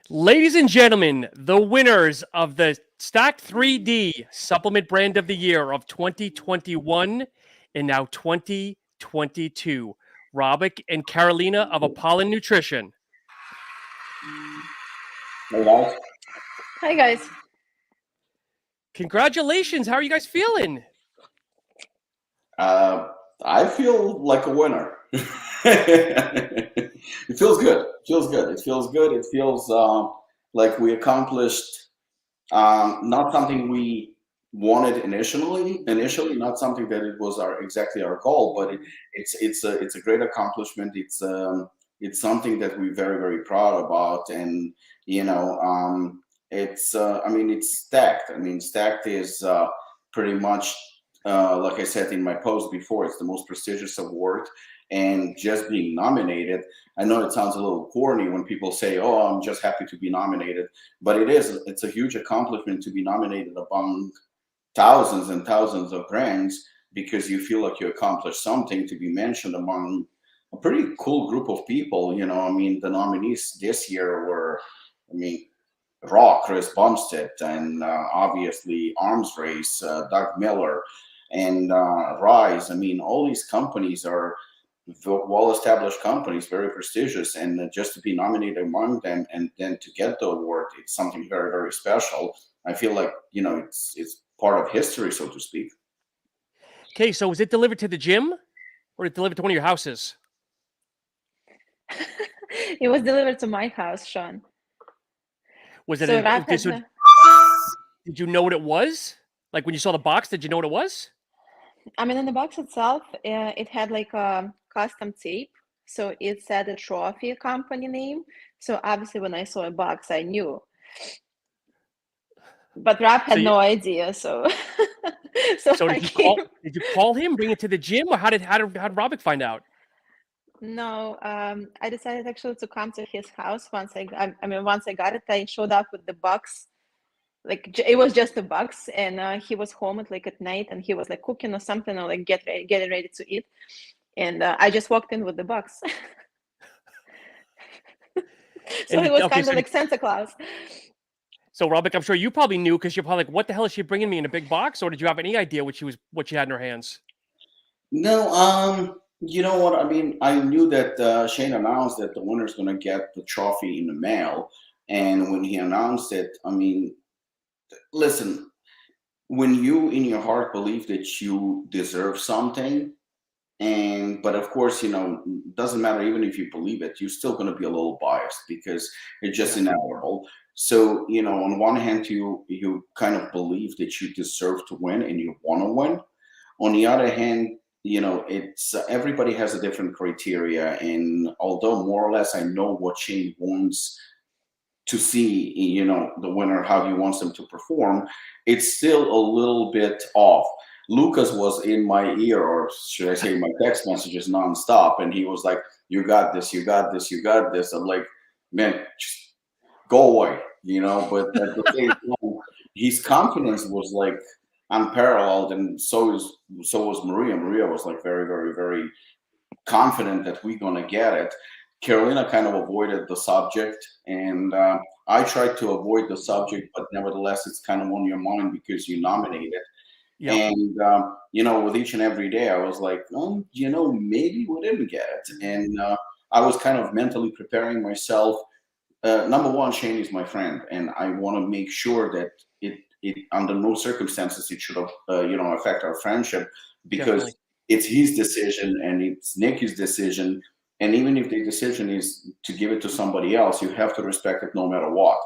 Ladies and gentlemen, the winners of the Stacked 3D Supplement Brand of the Year of 2021 and now 2022, Robik and Carolina of Apollen Nutrition. Hey guys. Hi guys. Congratulations. How are you guys feeling? I feel like a winner. It feels good. It feels like we accomplished not something we wanted initially, not something that it was exactly our goal, but it's a great accomplishment. It's something that we're very, very proud about, and it's stacked. Stacked is pretty much like I said in my post before, it's the most prestigious award, and just being nominated. I know it sounds a little corny when people say, "Oh, I'm just happy to be nominated," but it is. It's a huge accomplishment to be nominated among thousands and thousands of brands because you feel like you accomplished something. To be mentioned among a pretty cool group of people. The nominees this year were, Chris Bumstead, and obviously Arms Race, Doug Miller, and Rise. All these companies are well-established companies, very prestigious, and just to be nominated among them and then to get the award, it's something very, very special. I feel like it's part of history, so to speak. Okay, so was it delivered to the gym or it delivered to one of your houses? It was delivered to my house, Sean. Was it? So did you know what it was? Like when you saw the box, did you know what it was? In the box itself, it had like a custom tape. So it said a trophy company name. So obviously when I saw a box, I knew. But Rap had no idea, so So did you call him, bring it to the gym, or how did Robik find out? No, I decided actually to come to his house once I got it. I showed up with the box, like it was just a box, and he was home at night, and he was like cooking or something, or like getting ready to eat, and I just walked in with the box. So it was kind of like Santa Claus. So Robik, I'm sure you probably knew because you're probably like, "What the hell is she bringing me in a big box?" Or did you have any idea what she had in her hands? No, you know what? I knew that Shane announced that the winner's going to get the trophy in the mail. And when he announced it, listen, when you in your heart believe that you deserve something, but of course, doesn't matter even if you believe it, you're still going to be a little biased because it's just inevitable. So, on one hand, you kind of believe that you deserve to win and you want to win. On the other hand, it's everybody has a different criteria, and although more or less I know what Shane wants to see, the winner, how he wants them to perform, it's still a little bit off. Lucas was in my ear, or should I say my text messages nonstop, and he was like, "You got this, you got this, you got this." I'm like, "Man, just go away," But at the same time, his confidence was like unparalleled, and so was Maria. Maria was like very, very, very confident that we're gonna get it. Carolina kind of avoided the subject, and I tried to avoid the subject, but nevertheless, it's kind of on your mind because you nominated. Yep. And with each and every day, I was like, maybe we didn't get it, and I was kind of mentally preparing myself. Number one, Shane is my friend, and I want to make sure that it under no circumstances it should affect our friendship, because it's his decision and it's Nikki's decision. And even if the decision is to give it to somebody else, you have to respect it no matter what.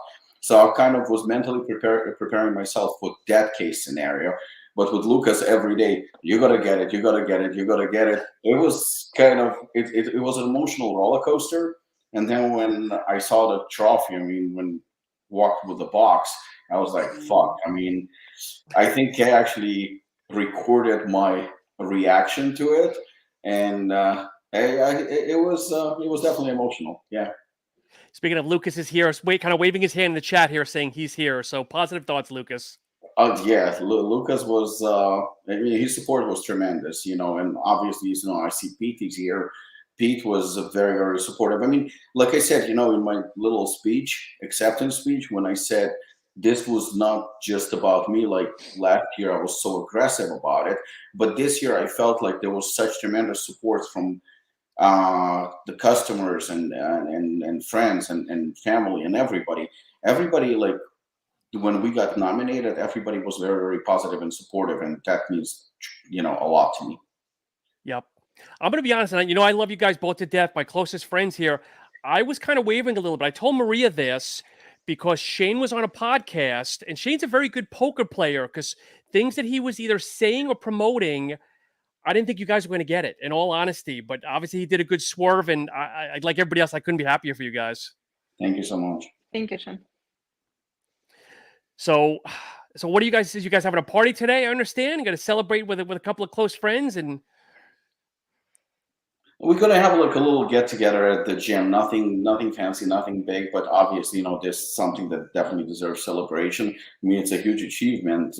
So I kind of was mentally preparing myself for that case scenario. But with Lucas every day, you gotta get it, you gotta get it, you gotta get it. It was kind of it was an emotional roller coaster. And then when I saw the trophy, when walked with the box, I was like, fuck. I think I actually recorded my reaction to it, and it was definitely emotional. Yeah. Speaking of, Lucas is here, kind of waving his hand in the chat here, saying he's here. So positive thoughts, Lucas. Yeah, Lucas was. His support was tremendous, and obviously, I see Pete is here. Pete was very, very supportive. I mean, like I said, in my little acceptance speech, when I said this was not just about me, like last year I was so aggressive about it, but this year I felt like there was such tremendous support from the customers and friends and family and everybody like when we got nominated, everybody was very, very positive and supportive, and that means a lot to me. Yep. I'm going to be honest, and I love you guys both to death, my closest friends here. I was kind of wavering a little bit. I told Maria this because Shane was on a podcast, and Shane's a very good poker player because things that he was either saying or promoting, I didn't think you guys were going to get it, in all honesty. But obviously, he did a good swerve, and I like everybody else, I couldn't be happier for you guys. Thank you so much. Thank you, Sean. So what do you guys? Is you guys having a party today? I understand. You got to celebrate with a couple of close friends, and we're gonna have like a little get together at the gym. Nothing fancy, nothing big, but obviously, this is something that definitely deserves celebration. I mean, it's a huge achievement.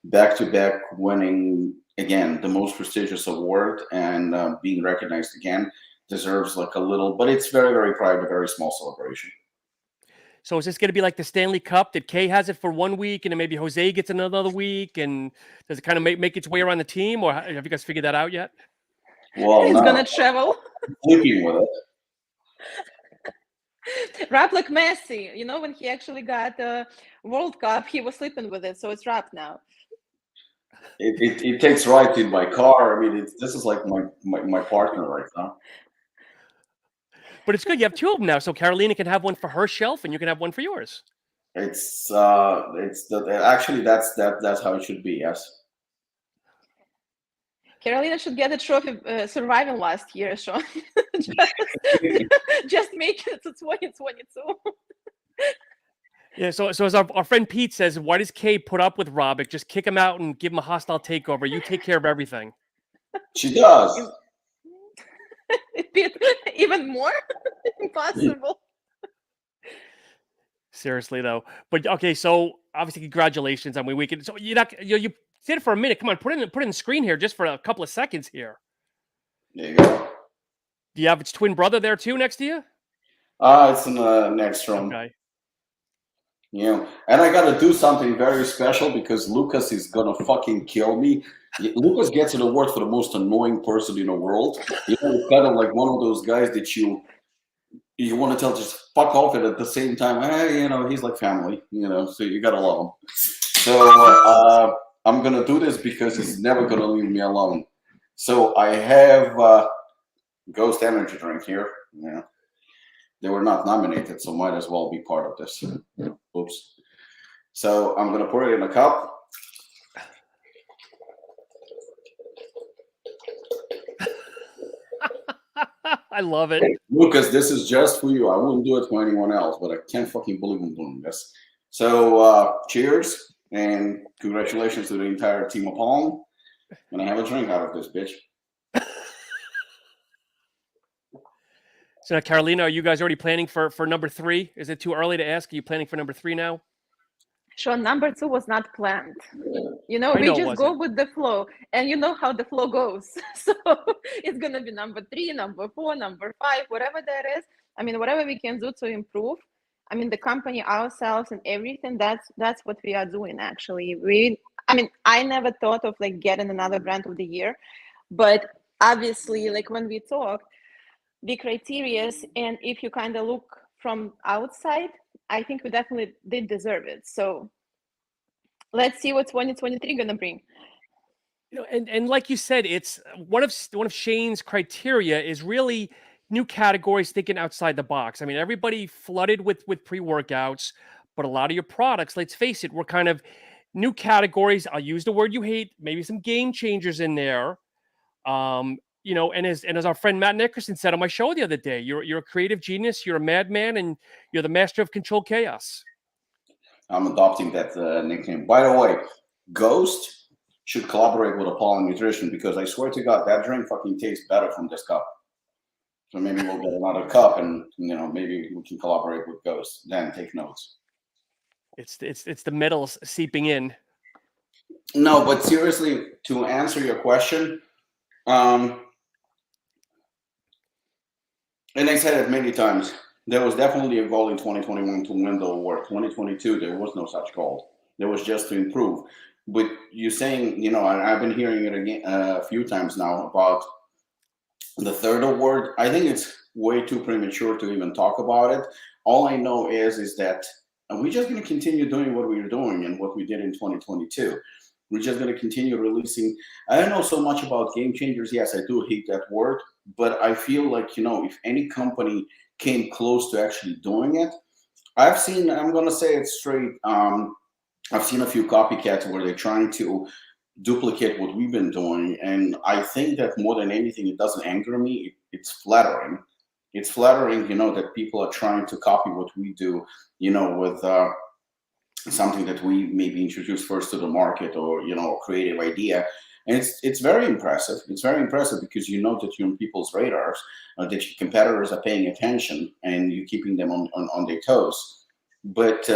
Back to back winning again the most prestigious award and being recognized again deserves like a little, but it's very, very private, a very small celebration. so is this going to be like the Stanley Cup? That Kay has it for 1 week, and then maybe Jose gets another week, and does it kind of make its way around the team, or have you guys figured that out yet? Well, He's gonna travel. Looking with it. Wrap like Messi. When he actually got the World Cup, he was sleeping with it, so it's wrapped now. It takes right in my car. I mean, this is like my partner right now. But it's good. You have two of them now, so Carolina can have one for her shelf, and you can have one for yours. Actually that's how it should be. Yes. Carolina should get a trophy surviving last year, Sean. just make it to 2022. Yeah, so as our friend Pete says, why does Kay put up with Robik? Just kick him out and give him a hostile takeover. You take care of everything. She does. Even more impossible. Seriously though, but okay. So obviously, congratulations. I mean, we can. So you sit it for a minute. Come on, put it in the screen here, just for a couple of seconds here. There you go. Do you have its twin brother there too, next to you? It's in the next room. Okay. Yeah, and I gotta do something very special because Lucas is gonna fucking kill me. Lucas gets an award for the most annoying person in the world. It's kind of like one of those guys that you want to tell just fuck off, and at the same time, he's like family, so you gotta love him. So I'm gonna do this because he's never gonna leave me alone. So I have Ghost Energy drink here. They were not nominated, so might as well be part of this. Oops. So I'm gonna pour it in a cup. I love it. Lucas, this is just for you. I wouldn't do it for anyone else, but I can't fucking believe I'm doing this. So cheers and congratulations to the entire team Apollon. I'm gonna have a drink out of this bitch. So now, Carolina, are you guys already planning for number 3? Is it too early to ask? Are you planning for number 3 now? Sure, number 2 was not planned. We just go with the flow, and you know how the flow goes. So it's gonna be number 3, number 4, number 5, whatever that is. I mean, whatever we can do to improve. I mean, the company, ourselves, and everything. That's what we are doing. Actually, I never thought of like getting another brand of the year, but obviously, like when we talked, the criteria, and if you kind of look from outside, I think we definitely did deserve it. So let's see what 2023 gonna bring. And like you said, it's one of Shane's criteria is really new categories, thinking outside the box. I mean, everybody flooded with pre-workouts, but a lot of your products, let's face it, were kind of new categories. I'll use the word you hate, maybe some game changers in there. And as our friend Matt Nickerson said on my show the other day, you're a creative genius, you're a madman, and you're the master of controlled chaos. I'm adopting that nickname. By the way, Ghost should collaborate with Apollen Nutrition because I swear to God, that drink fucking tastes better from this cup. So maybe we'll get another cup, and maybe we can collaborate with Ghost. Then take notes. It's the metals seeping in. No, but seriously, to answer your question, And I said it many times. There was definitely a goal in 2021 to win the award. 2022, there was no such goal. There was just to improve. But you saying, and I've been hearing it again a few times now about the third award. I think it's way too premature to even talk about it. All I know is that we're just going to continue doing what we were doing and what we did in 2022. We're just going to continue releasing. I don't know so much about game changers. Yes, I do hate that word, but I feel like, if any company came close to actually doing it, I'm going to say it straight. I've seen a few copycats where they're trying to duplicate what we've been doing. And I think that more than anything, it doesn't anger me. It's flattering. It's flattering, that people are trying to copy what we do, with something that we maybe introduced first to the market, or, a creative idea. And it's very impressive. It's very impressive because that you're on people's radars, that your competitors are paying attention and you're keeping them on their toes. But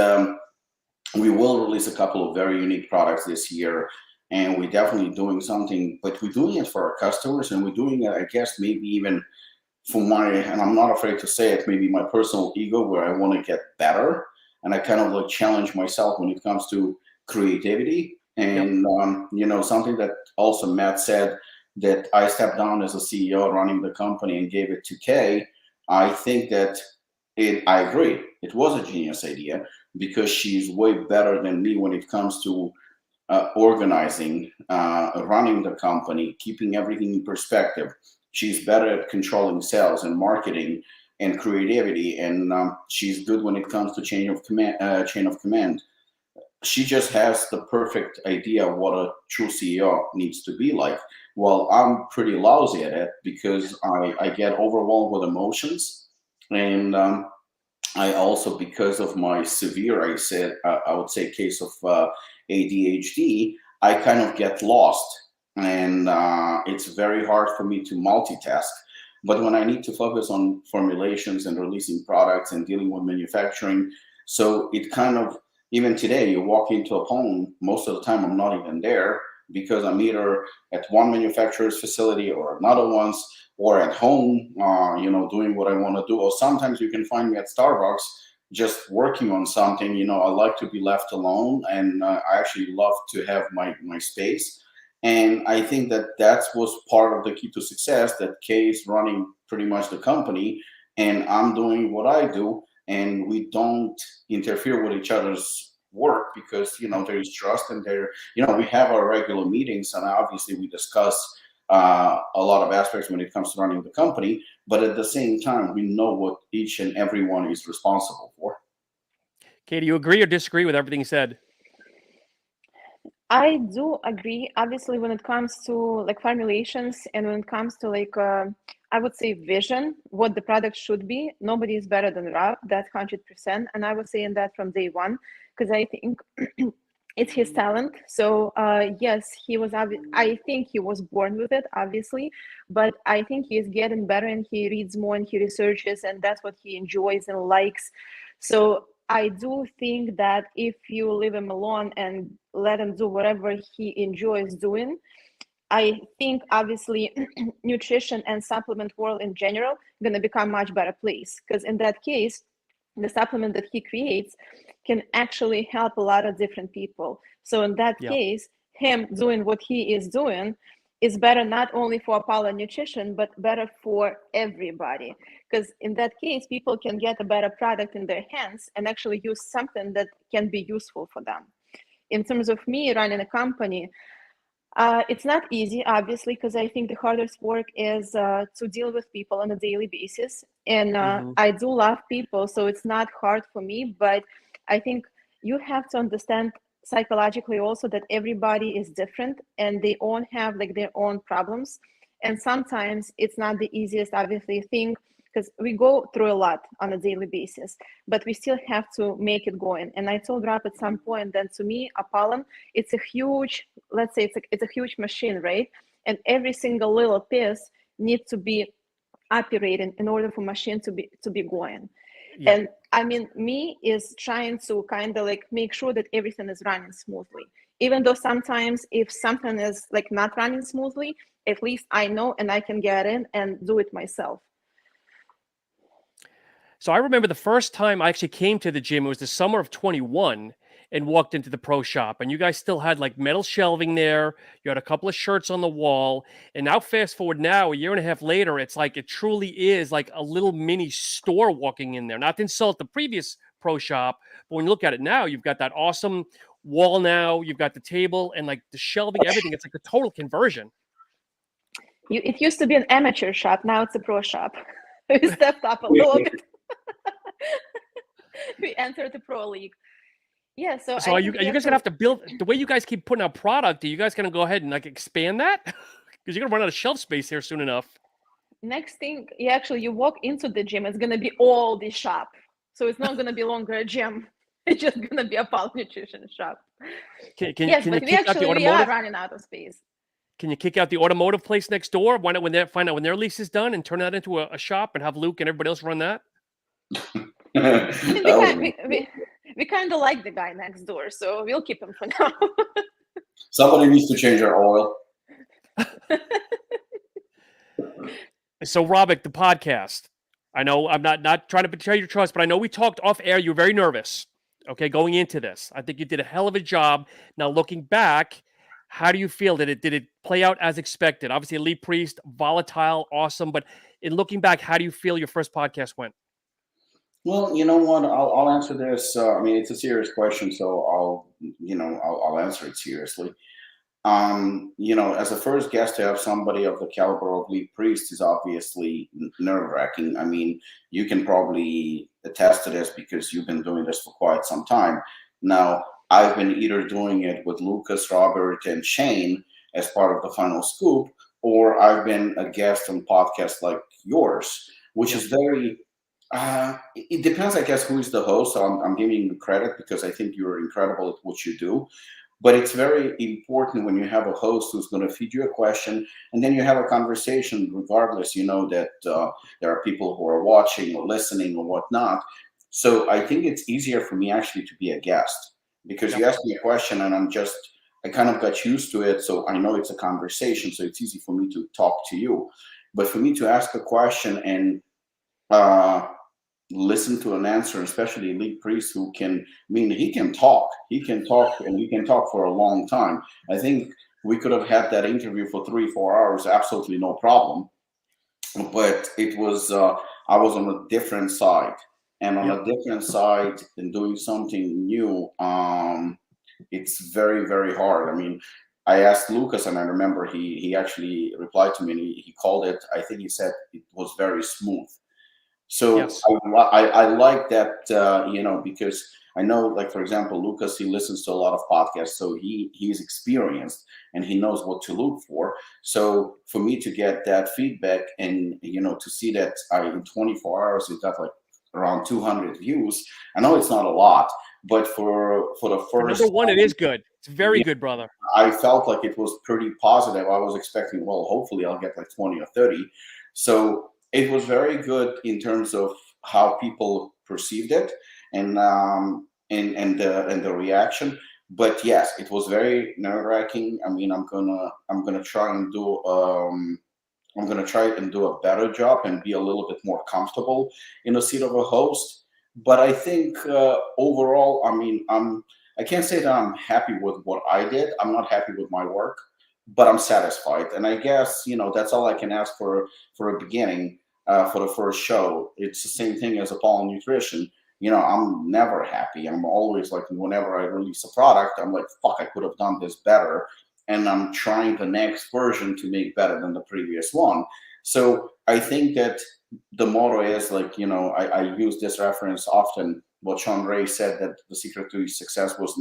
we will release a couple of very unique products this year. And we're definitely doing something, but we're doing it for our customers, and we're doing it, I guess, maybe even for and I'm not afraid to say it, maybe my personal ego, where I want to get better. And I kind of like challenge myself when it comes to creativity. And, something that also Matt said, that I stepped down as a CEO running the company and gave it to Kay. I think that I agree. It was a genius idea because she's way better than me when it comes to organizing, running the company, keeping everything in perspective. She's better at controlling sales and marketing and creativity, and she's good when it comes to chain of command. She just has the perfect idea of what a true CEO needs to be like. Well, I'm pretty lousy at it because I get overwhelmed with emotions, and I also, because of my severe, I would say, case of ADHD, I kind of get lost, and it's very hard for me to multitask. But when I need to focus on formulations and releasing products and dealing with manufacturing, so it kind of, even today, you walk into Apollon, most of the time I'm not even there because I'm either at one manufacturer's facility or another one's, or at home, doing what I want to do. Or sometimes you can find me at Starbucks just working on something. I like to be left alone, and I actually love to have my space. And I think that was part of the key to success, that Kay is running pretty much the company, and I'm doing what I do, and we don't interfere with each other's work because, there is trust, and we have our regular meetings, and obviously we discuss a lot of aspects when it comes to running the company, but at the same time, we know what each and every one is responsible for. Kay, do you agree or disagree with everything said? I do agree. Obviously, when it comes to like formulations and when it comes to I would say vision, what the product should be, nobody is better than Rob. That's 100%, and I was saying that from day one because I think it's his talent. So yes, he was. I think he was born with it, obviously, but I think he is getting better, and he reads more and he researches, and that's what he enjoys and likes. So I do think that if you leave him alone and let him do whatever he enjoys doing, I think obviously nutrition and supplement world in general going to become much better place, because in that case, the supplement that he creates can actually help a lot of different people. So in that case, him doing what he is doing is better not only for Apollen Nutrition, but better for everybody. Because in that case, people can get a better product in their hands and actually use something that can be useful for them. In terms of me running a company, it's not easy, obviously, because I think the hardest work is to deal with people on a daily basis. And I do love people, so it's not hard for me. But I think you have to understand psychologically also that everybody is different and they all have like their own problems. And sometimes it's not the easiest, obviously, thing, because we go through a lot on a daily basis, but we still have to make it going. And I told Rob at some point that to me, Apollon, it's a huge, let's say it's a huge machine, right? And every single little piece needs to be operating in order for machine to be going. Yeah. And I mean, me is trying to kind of like make sure that everything is running smoothly. Even though sometimes if something is like not running smoothly, at least I know and I can get in and do it myself. So I remember the first time I actually came to the gym, it was the summer of 21 and walked into the pro shop. And you guys still had like metal shelving there. You had a couple of shirts on the wall. And now fast forward now, a year and a half later, it's like it truly is like a little mini store walking in there. Not to insult the previous pro shop, but when you look at it now, you've got that awesome wall now, you've got the table and like the shelving, everything. It's like a total conversion. It used to be an amateur shop. Now it's a pro shop. We stepped up a little bit. We entered the pro league. Yeah. So are you guys gonna have to build the way you guys keep putting out product? Are you guys gonna go ahead and like expand that? Because you're gonna run out of shelf space here soon enough. Next thing, you walk into the gym, it's gonna be all the shop. So it's not gonna be longer a gym. It's just gonna be a Apollen Nutrition shop. Can we are running out of space. Can you kick out the automotive place next door? Why not find out when their lease is done and turn that into a shop and have Luke and everybody else run that? We kind of like the guy next door, so we'll keep him for now. Somebody needs to change our oil. So, Robik, the podcast. I know I'm not trying to betray your trust, but I know we talked off air. You were very nervous, okay, going into this. I think you did a hell of a job. Now, looking back, how do you feel? Did it play out as expected? Obviously, Elite Priest, volatile, awesome. But in looking back, how do you feel your first podcast went? Well, you know what? I'll answer this. I mean, it's a serious question, so I'll answer it seriously. As a first guest to have somebody of the caliber of Elite Priest is obviously nerve-wracking. I mean, you can probably attest to this because you've been doing this for quite some time. Now, I've been either doing it with Lucas, Robert, and Shane as part of the Final Scoop, or I've been a guest on podcasts like yours, which is very... it depends, I guess, who is the host. So I'm giving you credit because I think you're incredible at what you do. But it's very important when you have a host who's going to feed you a question and then you have a conversation regardless, that there are people who are watching or listening or whatnot. So I think it's easier for me actually to be a guest because you asked me a question and I kind of got used to it. So I know it's a conversation. So it's easy for me to talk to you. But for me to ask a question and listen to an answer, especially Elite Priest he can talk and he can talk for a long time. I think we could have had that interview for 3-4 hours, absolutely no problem. But it was, I was on a different side and on a different side and doing something new. It's very, very hard. I mean, I asked Lucas and I remember he actually replied to me and he called it, I think he said it was very smooth. So yes. I like that, because I know, like, for example, Lucas, he listens to a lot of podcasts, so he's experienced and he knows what to look for. So for me to get that feedback and, to see that in 24 hours, we got like around 200 views. I know it's not a lot, but for the first... Number one, it is good. It's very good, brother. I felt like it was pretty positive. I was expecting, well, hopefully I'll get like 20 or 30. So it was very good in terms of how people perceived it and the reaction. But yes, it was very nerve-wracking. I mean, I'm gonna try and do a better job and be a little bit more comfortable in the seat of a host. But I think overall, I mean, I can't say that I'm happy with what I did. I'm not happy with my work, but I'm satisfied. And I guess that's all I can ask for a beginning. For the first show, it's the same thing as Apollen Nutrition. I'm never happy. I'm always like, whenever I release a product, I'm like, fuck, I could have done this better. And I'm trying the next version to make better than the previous one. So I think that the motto is like, I use this reference often. What Sean Ray said, that the secret to his success was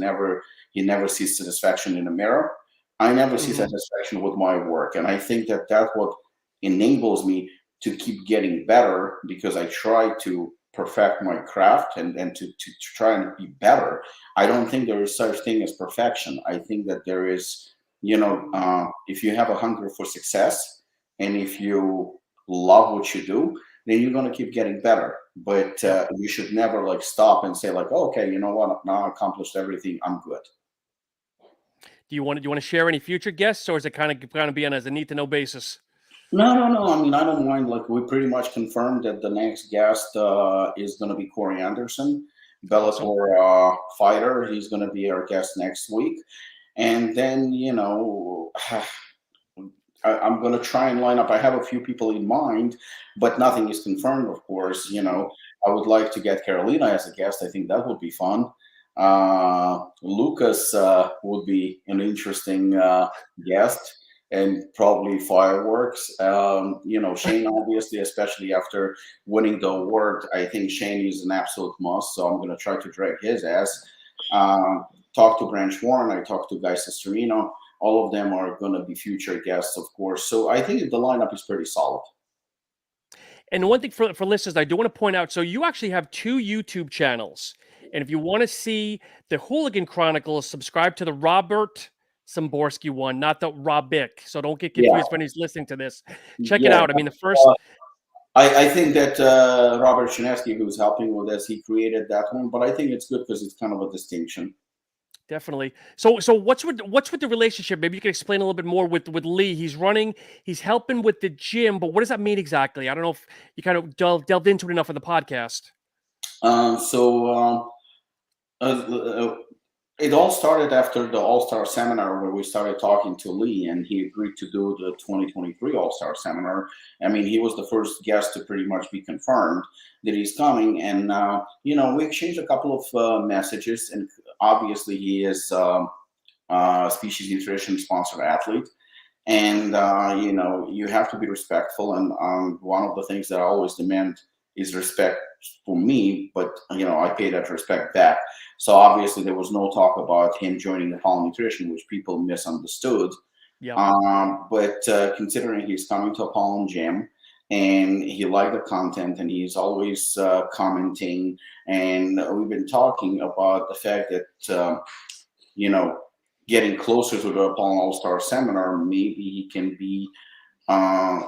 he never sees satisfaction in the mirror. I never see satisfaction with my work. And I think that that's what enables me to keep getting better, because I try to perfect my craft and to try and be better. I don't think there is such thing as perfection. I think that there is, if you have a hunger for success and if you love what you do, then you're going to keep getting better. But you should never like stop and say like, oh, okay, you know what? Now I accomplished everything. I'm good. Do you want to share any future guests, or is it kind of be on as a need to know basis? No. I mean, I don't mind. Like, we pretty much confirmed that the next guest is going to be Corey Anderson, Awesome. Bellator fighter. He's going to be our guest next week. And then, I'm going to try and line up. I have a few people in mind, but nothing is confirmed, of course. I would like to get Carolina as a guest. I think that would be fun. Lucas would be an interesting guest, and probably fireworks. Shane, obviously, especially after winning the award, I think Shane is an absolute must. So I'm going to try to drag his ass. Talk to Branch Warren. I talked to Guy Cesarino. All of them are going to be future guests, of course. So I think the lineup is pretty solid. And one thing for listeners, I do want to point out, so you actually have 2 YouTube channels. And if you want to see the Hooligan Chronicles, subscribe to the Robert Samborski one, not the Robik. So don't get confused when he's listening to this. Check it out. I mean, the first... I think that Robert Chinesky, who's helping with this, he created that one. But I think it's good because it's kind of a distinction. Definitely. So what's with the relationship? Maybe you can explain a little bit more with Lee. He's helping with the gym, but what does that mean exactly? I don't know if you kind of delved into it enough in the podcast. It all started after the All-Star Seminar, where we started talking to Lee, and he agreed to do the 2023 All-Star Seminar. I mean, he was the first guest to pretty much be confirmed that he's coming. And, we exchanged a couple of messages, and obviously he is Species Nutrition sponsored athlete. And, you have to be respectful. And one of the things that I always demand is respect for me, but, I pay that respect back. So obviously there was no talk about him joining Apollen Nutrition, which people misunderstood. Yeah. But considering he's coming to Apollen Gym and he liked the content and he's always commenting, and we've been talking about the fact that, getting closer to the Apollen All-Star Seminar, maybe he can be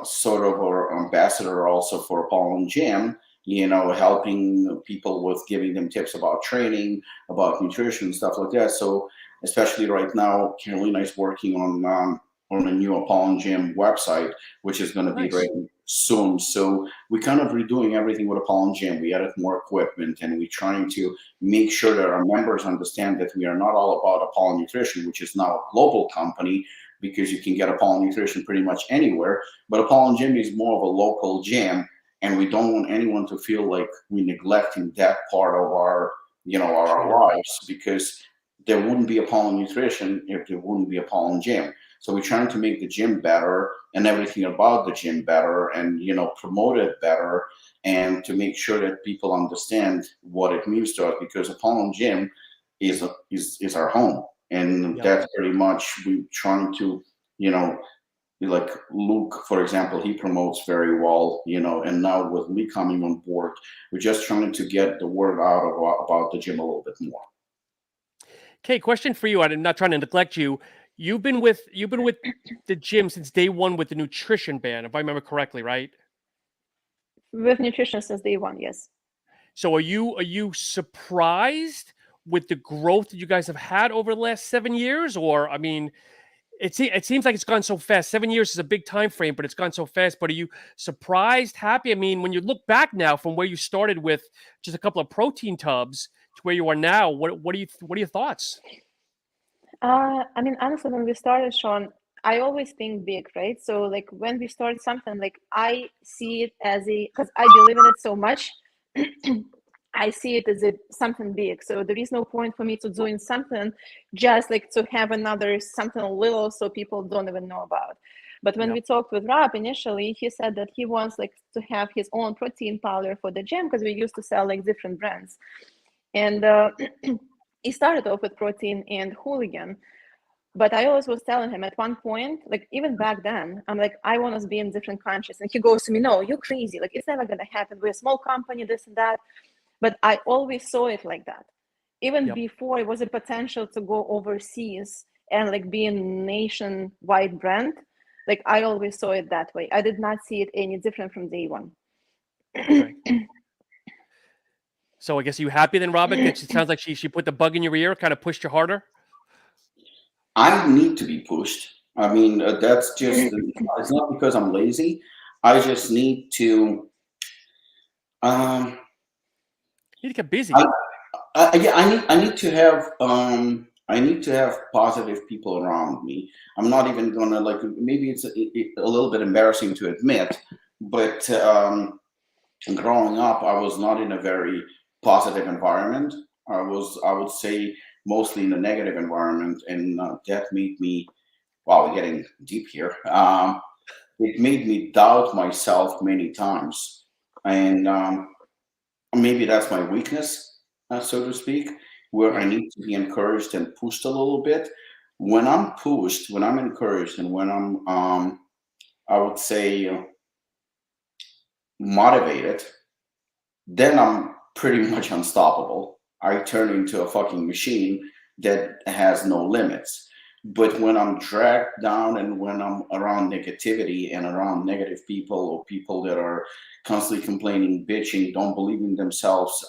sort of our ambassador also for Apollen Gym, helping people with giving them tips about training, about nutrition, stuff like that. So especially right now, Carolina is working on a new Apollen Gym website, which is going to be ready soon. So we're kind of redoing everything with Apollen Gym. We added more equipment, and we're trying to make sure that our members understand that we are not all about Apollen Nutrition, which is now a global company, because you can get Apollen Nutrition pretty much anywhere. But Apollen Gym is more of a local gym, and we don't want anyone to feel like we're neglecting that part of our lives, because there wouldn't be Apollen Nutrition if there wouldn't be Apollen Gym. So we're trying to make the gym better and everything about the gym better, and promote it better, and to make sure that people understand what it means to us, because Apollen Gym is our home, and that's pretty much we're trying to like Luke, for example, he promotes very well, and now with me coming on board, we're just trying to get the word out about the gym a little bit more. Okay, question for you. I'm not trying to neglect you. You've been with the gym since day one with the nutrition band, if I remember correctly, right? With nutrition since day one, yes. So are you surprised with the growth that you guys have had over the last 7 years? Or, I mean, it seems like it's gone so fast. 7 years is a big time frame, but it's gone so fast. But are you surprised, happy? I mean, when you look back now from where you started with just a couple of protein tubs to where you are now, what are your thoughts? I mean, honestly, when we started, Sean, I always think big, right? So like when we start something, like I see it as because I believe in it so much. I see it as something big. So there is no point for me to doing something just like to have another something little so people don't even know about. But when we talked with Rob initially, he said that he wants like to have his own protein powder for the gym, because we used to sell like different brands. And he started off with protein and Hooligan. But I always was telling him at one point, like even back then, I'm like, I want us to be in different countries. And he goes to me, no, you're crazy. Like it's never going to happen. We're a small company, this and that. But I always saw it like that. Even before it was a potential to go overseas and like be a nationwide brand, like I always saw it that way. I did not see it any different from day one. Okay. So I guess you happy then, Robik? It sounds like she put the bug in your ear, kind of pushed you harder. I need to be pushed. I mean, that's just, it's not because I'm lazy. I just need to, um, You need to get busy. yeah, I need to have, I need to have positive people around me. I'm not even gonna like, maybe it's a little bit embarrassing to admit, but growing up, I was not in a very positive environment. I would say, mostly in a negative environment, and that made me, wow, we're getting deep here. It made me doubt myself many times, and maybe that's my weakness, so to speak, where I Yeah. need to be encouraged and pushed a little bit. When I'm pushed, when I'm encouraged, and when I'm, I would say, motivated, then I'm pretty much unstoppable. I turn into a fucking machine that has no limits. But when I'm dragged down and when I'm around negativity and around negative people, or people that are constantly complaining, bitching, don't believe in themselves,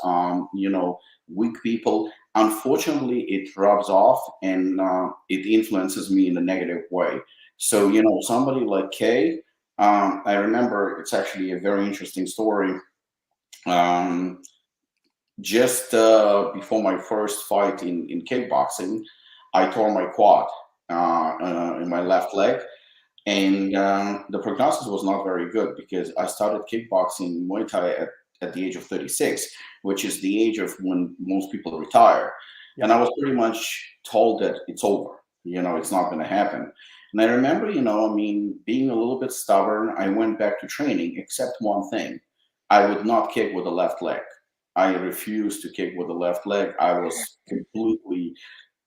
weak people, unfortunately, it rubs off and it influences me in a negative way. So, somebody like Kay, I remember, it's actually a very interesting story. um, just before my first fight in kickboxing, I tore my quad in my left leg, and the prognosis was not very good because I started kickboxing Muay Thai at the age of 36, which is the age of when most people retire. And I was pretty much told that it's over, it's not going to happen. And I remember, I mean, being a little bit stubborn, I went back to training, except one thing: I would not kick with the left leg. I refused to kick with the left leg. I was completely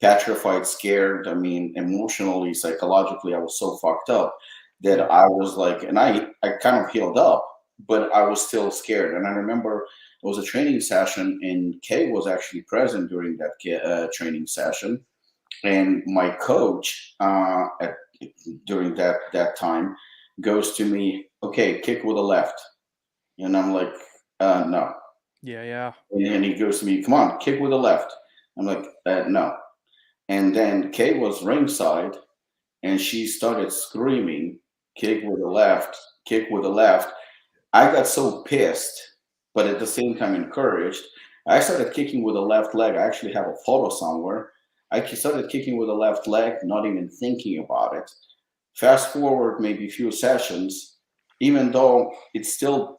petrified, scared. I mean, emotionally, psychologically, I was so fucked up that I was like, and I kind of healed up, but I was still scared. And I remember it was a training session, and Kay was actually present during that training session. And my coach during that time goes to me, okay, kick with the left. And I'm like, no. Yeah. Yeah. And he goes to me, come on, kick with the left. I'm like, no. And then Kay was ringside, and she started screaming, kick with the left, kick with the left. I got so pissed, but at the same time encouraged. I started kicking with the left leg. I actually have a photo somewhere. I started kicking with the left leg, not even thinking about it. Fast forward maybe a few sessions, even though it's still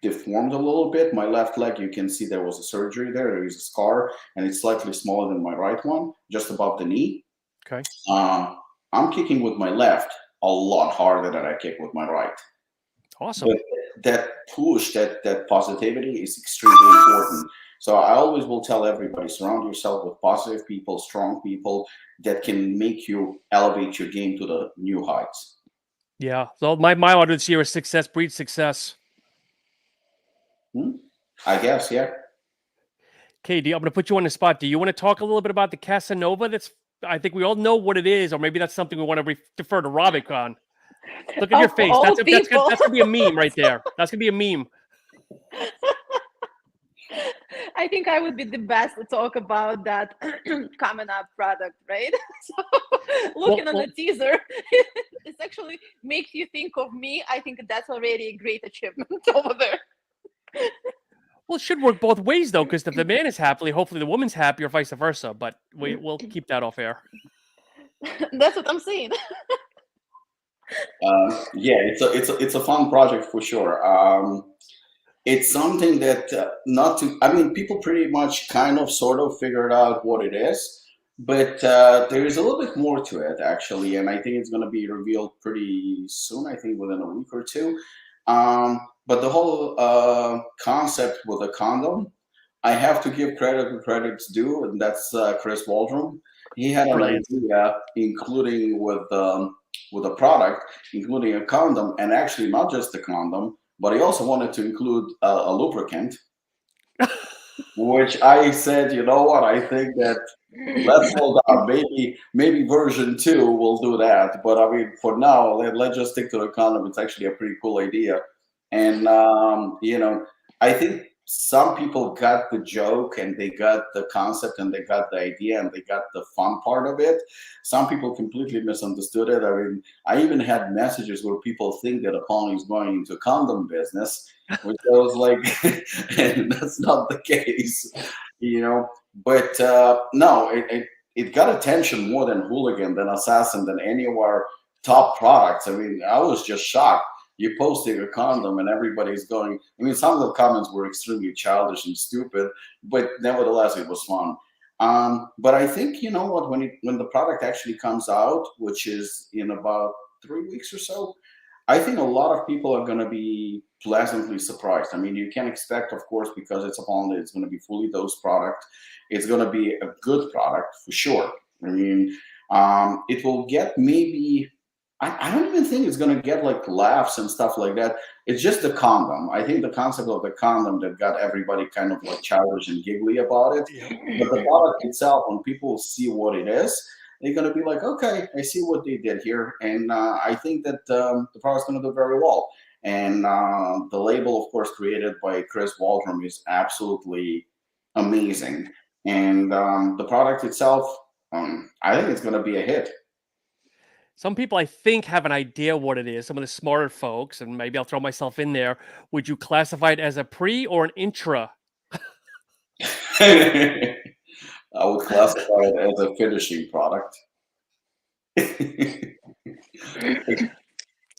deformed a little bit, my left leg, you can see there was a surgery there. There is a scar, and it's slightly smaller than my right one, just above the knee. Okay. I'm kicking with my left a lot harder than I kick with my right. Awesome. But that push, that positivity is extremely important. So I always will tell everybody: surround yourself with positive people, strong people that can make you elevate your game to the new heights. Yeah. So my motto this year is success breeds success. I guess, yeah. KD, I'm going to put you on the spot. Do you want to talk a little bit about the Casanova? I think we all know what it is, or maybe that's something we want to defer to Robik on. Look at your Of face. all That's going people. to be a meme right there. That's going to be a meme. I think I would be the best to talk about that coming up product, right? So looking on the teaser, it actually makes you think of me. I think that's already a great achievement over there. Well, it should work both ways, though, because if the man is happy, hopefully the woman's happy, or vice versa. But we'll keep that off air. That's what I'm saying. Yeah, it's a fun project for sure. It's something that I mean, people pretty much kind of sort of figured out what it is, but there is a little bit more to it actually, and I think it's going to be revealed pretty soon. I think within a week or two. But the whole concept with a condom, I have to give credit where credit's due, and that's Chris Waldron. He had an Brilliant. idea, including with a product, including a condom, and actually not just a condom, but he also wanted to include a lubricant, which I said, you know what, I think that let's hold on, maybe version 2 will do that. But I mean, for now, let's just stick to the condom. It's actually a pretty cool idea. And, I think some people got the joke and they got the concept and they got the idea and they got the fun part of it. Some people completely misunderstood it. I mean, I even had messages where people think that Apollon is going into condom business, which I was like, and that's not the case, you know. But no, it got attention more than Hooligan, than Assassin, than any of our top products. I mean, I was just shocked. You posting a condom and everybody's going. I mean, some of the comments were extremely childish and stupid, but nevertheless, it was fun. But I think, you know what, when the product actually comes out, which is in about 3 weeks or so, I think a lot of people are going to be pleasantly surprised. I mean, you can expect, of course, because it's Apollen, it's going to be fully dosed product. It's going to be a good product for sure. I mean, it will get maybe. I don't even think it's going to get like laughs and stuff like that. It's just the condom. I think the concept of the condom that got everybody kind of like childish and giggly about it. But the product itself, when people see what it is, they're going to be like, okay, I see what they did here. And I think that the product's going to do very well. And the label, of course, created by Chris Waldron is absolutely amazing. And the product itself, I think it's going to be a hit. Some people, I think, have an idea what it is. Some of the smarter folks, and maybe I'll throw myself in there. Would you classify it as a pre or an intra? I would classify it as a finishing product. Do you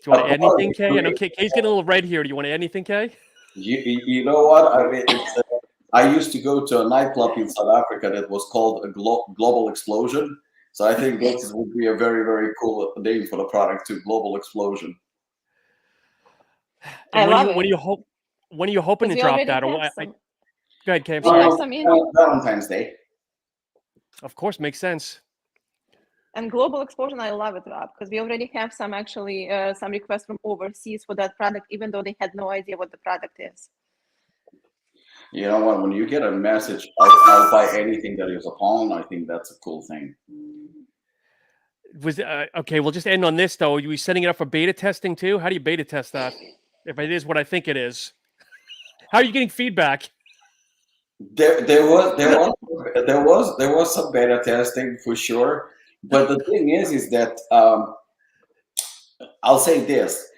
want to add anything, Kay? I know Kay's getting a little red here. Do you want to add anything, Kay? You know what? I mean, I used to go to a nightclub in South Africa that was called a Global Explosion. So I think this would be a very, very cool name for the product too, Global Explosion. I love it. When are you hoping to drop that? Or go ahead, Kay. I'm sorry. Valentine's Day. Of course, makes sense. And Global Explosion, I love it, Rob, because we already have some requests from overseas for that product, even though they had no idea what the product is. You know what? When you get a message, I'll buy anything that is Apollon. I think that's a cool thing. Was okay. We'll just end on this though. Are you setting it up for beta testing too? How do you beta test that? If it is what I think it is, how are you getting feedback? There was some beta testing for sure. But the thing is that I'll say this.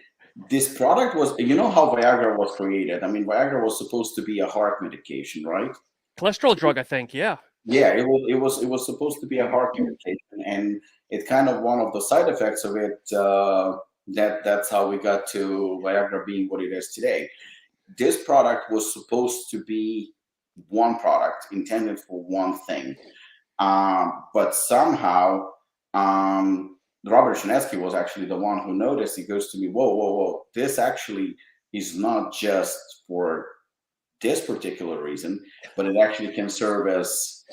This product was, you know how Viagra was created? I mean, Viagra was supposed to be a heart medication, right? Cholesterol drug, I think, yeah. Yeah, it was supposed to be a heart medication, and it kind of one of the side effects of it, that's how we got to Viagra being what it is today. This product was supposed to be one product intended for one thing. But somehow, Robert Shinesky was actually the one who noticed. He goes to me, whoa, this actually is not just for this particular reason, but it actually can serve as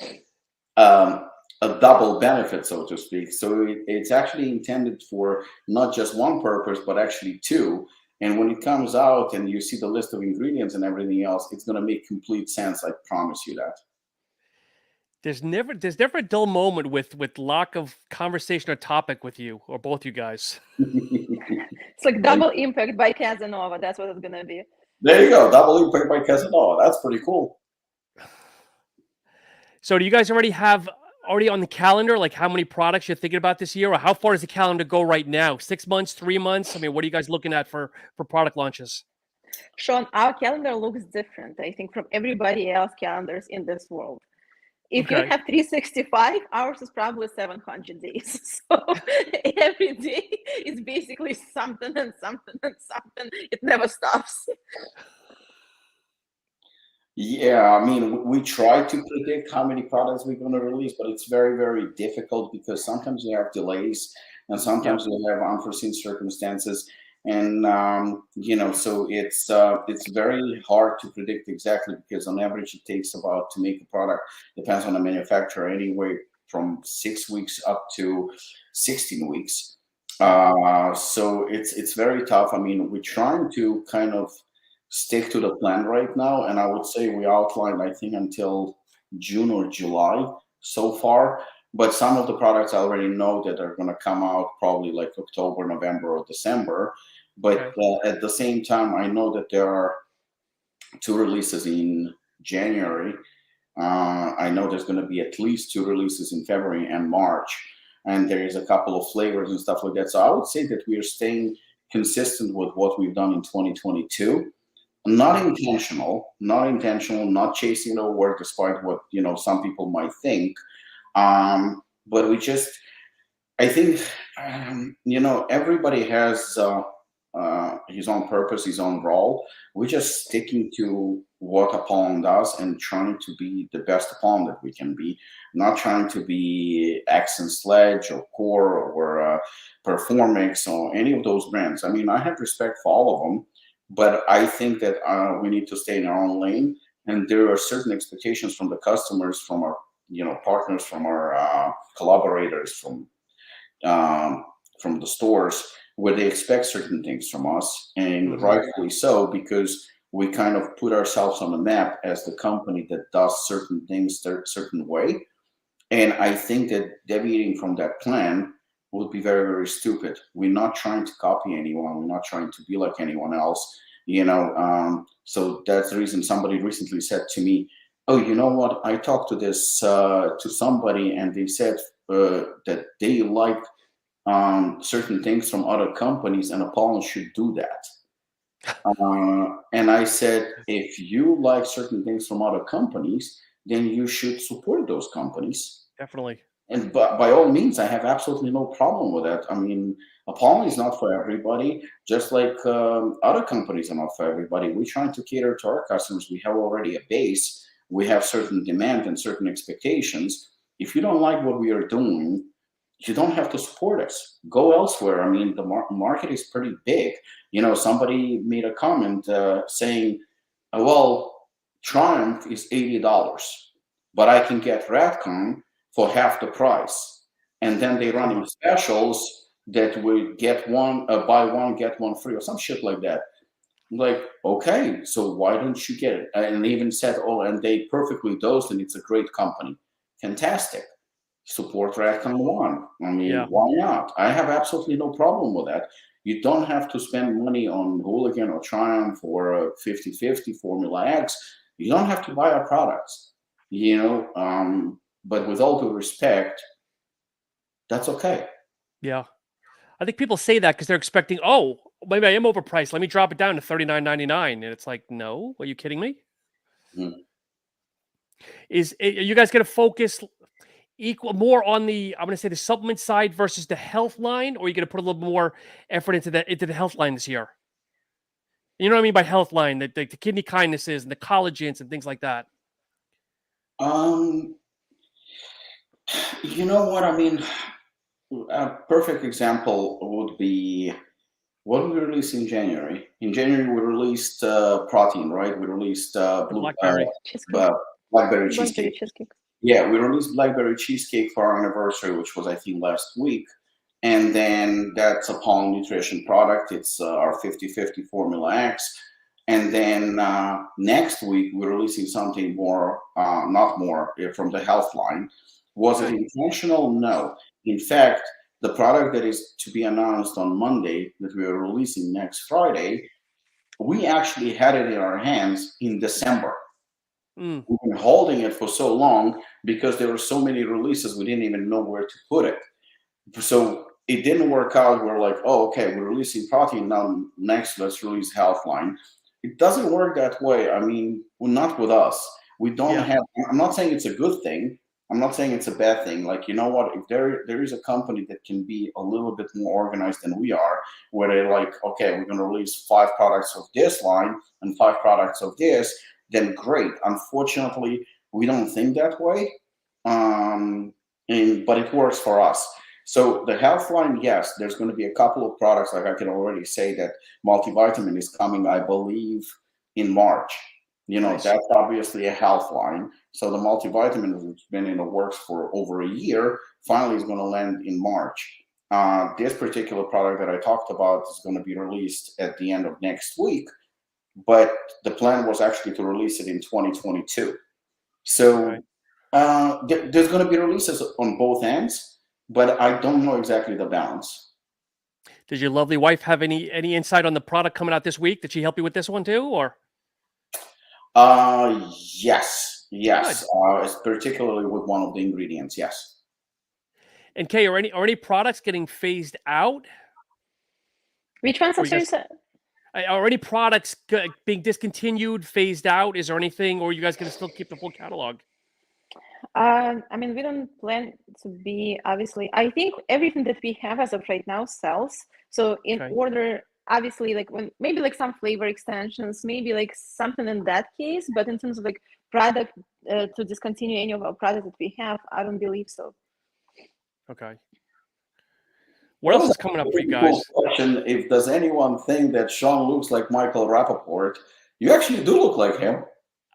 a double benefit, so to speak. So it's actually intended for not just one purpose, but actually two. And when it comes out and you see the list of ingredients and everything else, it's going to make complete sense. I promise you that. There's never a dull moment with lack of conversation or topic with you or both you guys. It's like Double Impact by Casanova. That's what it's gonna be. There you go, Double Impact by Casanova. That's pretty cool. So do you guys already have on the calendar like how many products you're thinking about this year, or how far does the calendar go right now? 6 months, 3 months? I mean, what are you guys looking at for product launches? Sean, our calendar looks different, I think, from everybody else's calendars in this world. If you have 365, ours is probably 700 days. So every day is basically something and something and something. It never stops. Yeah, I mean, we try to predict how many products we're going to release, but it's very, very difficult because sometimes we have delays and sometimes we have unforeseen circumstances. And, so it's very hard to predict exactly because on average it takes about to make a product, depends on the manufacturer, anyway from 6 weeks up to 16 weeks. So it's very tough. I mean, we're trying to kind of stick to the plan right now. And I would say we outlined, I think, until June or July so far. But some of the products I already know that are going to come out probably like October, November, or December. But at the same time, I know that there are 2 releases in January. I know there's going to be at least 2 releases in February and March, and there is a couple of flavors and stuff like that. So I would say that we are staying consistent with what we've done in 2022. Not intentional, not chasing the award, despite what some people might think. But I think everybody has his own purpose, his own role. We're just sticking to what Apollon does and trying to be the best Apollon that we can be, not trying to be Accent Sledge or Core or Performix or any of those brands. I mean, I have respect for all of them, but I think that we need to stay in our own lane. And there are certain expectations from the customers, from our partners, from our collaborators, from the stores, where they expect certain things from us, and rightfully so, because we kind of put ourselves on the map as the company that does certain things a certain way. And I think that deviating from that plan would be very, very stupid. We're not trying to copy anyone. We're not trying to be like anyone else, so that's the reason somebody recently said to me, oh, you know what? I talked to somebody, and they said that they like certain things from other companies, and Apollon should do that. And I said, if you like certain things from other companies, then you should support those companies. Definitely. And by all means, I have absolutely no problem with that. I mean, Apollon is not for everybody, just like other companies are not for everybody. We're trying to cater to our customers. We have already a base. We have certain demand and certain expectations. If you don't like what we are doing, you don't have to support us. Go elsewhere. I mean, the market is pretty big. Somebody made a comment saying, well, Triumph is $80, but I can get Ratcon for half the price. And then they run in specials that will get one, buy one, get one free, or some shit like that. Like, okay, so why don't you get it? And they even said, and they perfectly dosed, and it's a great company. Fantastic. Support Ratcon One. I mean, why not? I have absolutely no problem with that. You don't have to spend money on Hooligan or Triumph or 50/50 Formula X. You don't have to buy our products, but with all due respect, that's okay. Yeah. I think people say that because they're expecting, maybe I am overpriced. Let me drop it down to $39.99. And it's like, no, are you kidding me? Mm. Are you guys going to focus more on I'm going to say the supplement side versus the health line, or are you going to put a little more effort into the health line this year? You know what I mean by health line, the kidney kindnesses and the collagens and things like that. You know what I mean? A perfect example would be what we released in January. In January, we released protein, right? We released blackberry cheesecake. Yeah, we released blackberry cheesecake for our anniversary, which was, I think, last week. And then that's a Apollen Nutrition product. It's our 50/50 Formula X. And then next week, we're releasing something more, not more, from the health line. Was it intentional? No. In fact, the product that is to be announced on Monday, that we are releasing next Friday, we actually had it in our hands in December. We've been holding it for so long because there were so many releases, we didn't even know where to put it. So it didn't work out. We're like, okay, we're releasing protein now. Next, let's release health line. It doesn't work that way. I mean, not with us. We don't have. I'm not saying it's a good thing. I'm not saying it's a bad thing. Like, you know what? If there is a company that can be a little bit more organized than we are, where they're like, okay, we're going to release 5 products of this line and 5 products of this, then great. Unfortunately, we don't think that way, but it works for us. So the health line, yes, there's going to be a couple of products. Like I can already say that multivitamin is coming, I believe, in March. Nice. That's obviously a health line. So the multivitamin, which has been in the works for over a year, finally is going to land in March. This particular product that I talked about is going to be released at the end of next week. But the plan was actually to release it in 2022. So there's going to be releases on both ends, but I don't know exactly the balance. Does your lovely wife have any insight on the product coming out this week? Did she help you with this one too, or? Yes, Good. yes. It's particularly with one of the ingredients. Yes. And Kay, are any products getting phased out? Which ones? Or I'm you sorry, guys sir? are any products being discontinued, phased out? Is there anything, or are you guys going to still keep the full catalog? I mean, we don't plan to be, obviously. I think everything that we have as of right now sells. So in Okay. order, obviously, like when maybe like some flavor extensions, maybe like something in that case. But in terms of like product to discontinue any of our products that we have, I don't believe so. Okay. What else Well, is coming up for you pretty cool guys? question. If does anyone think that Sean looks like Michael Rapaport? You actually do look like him.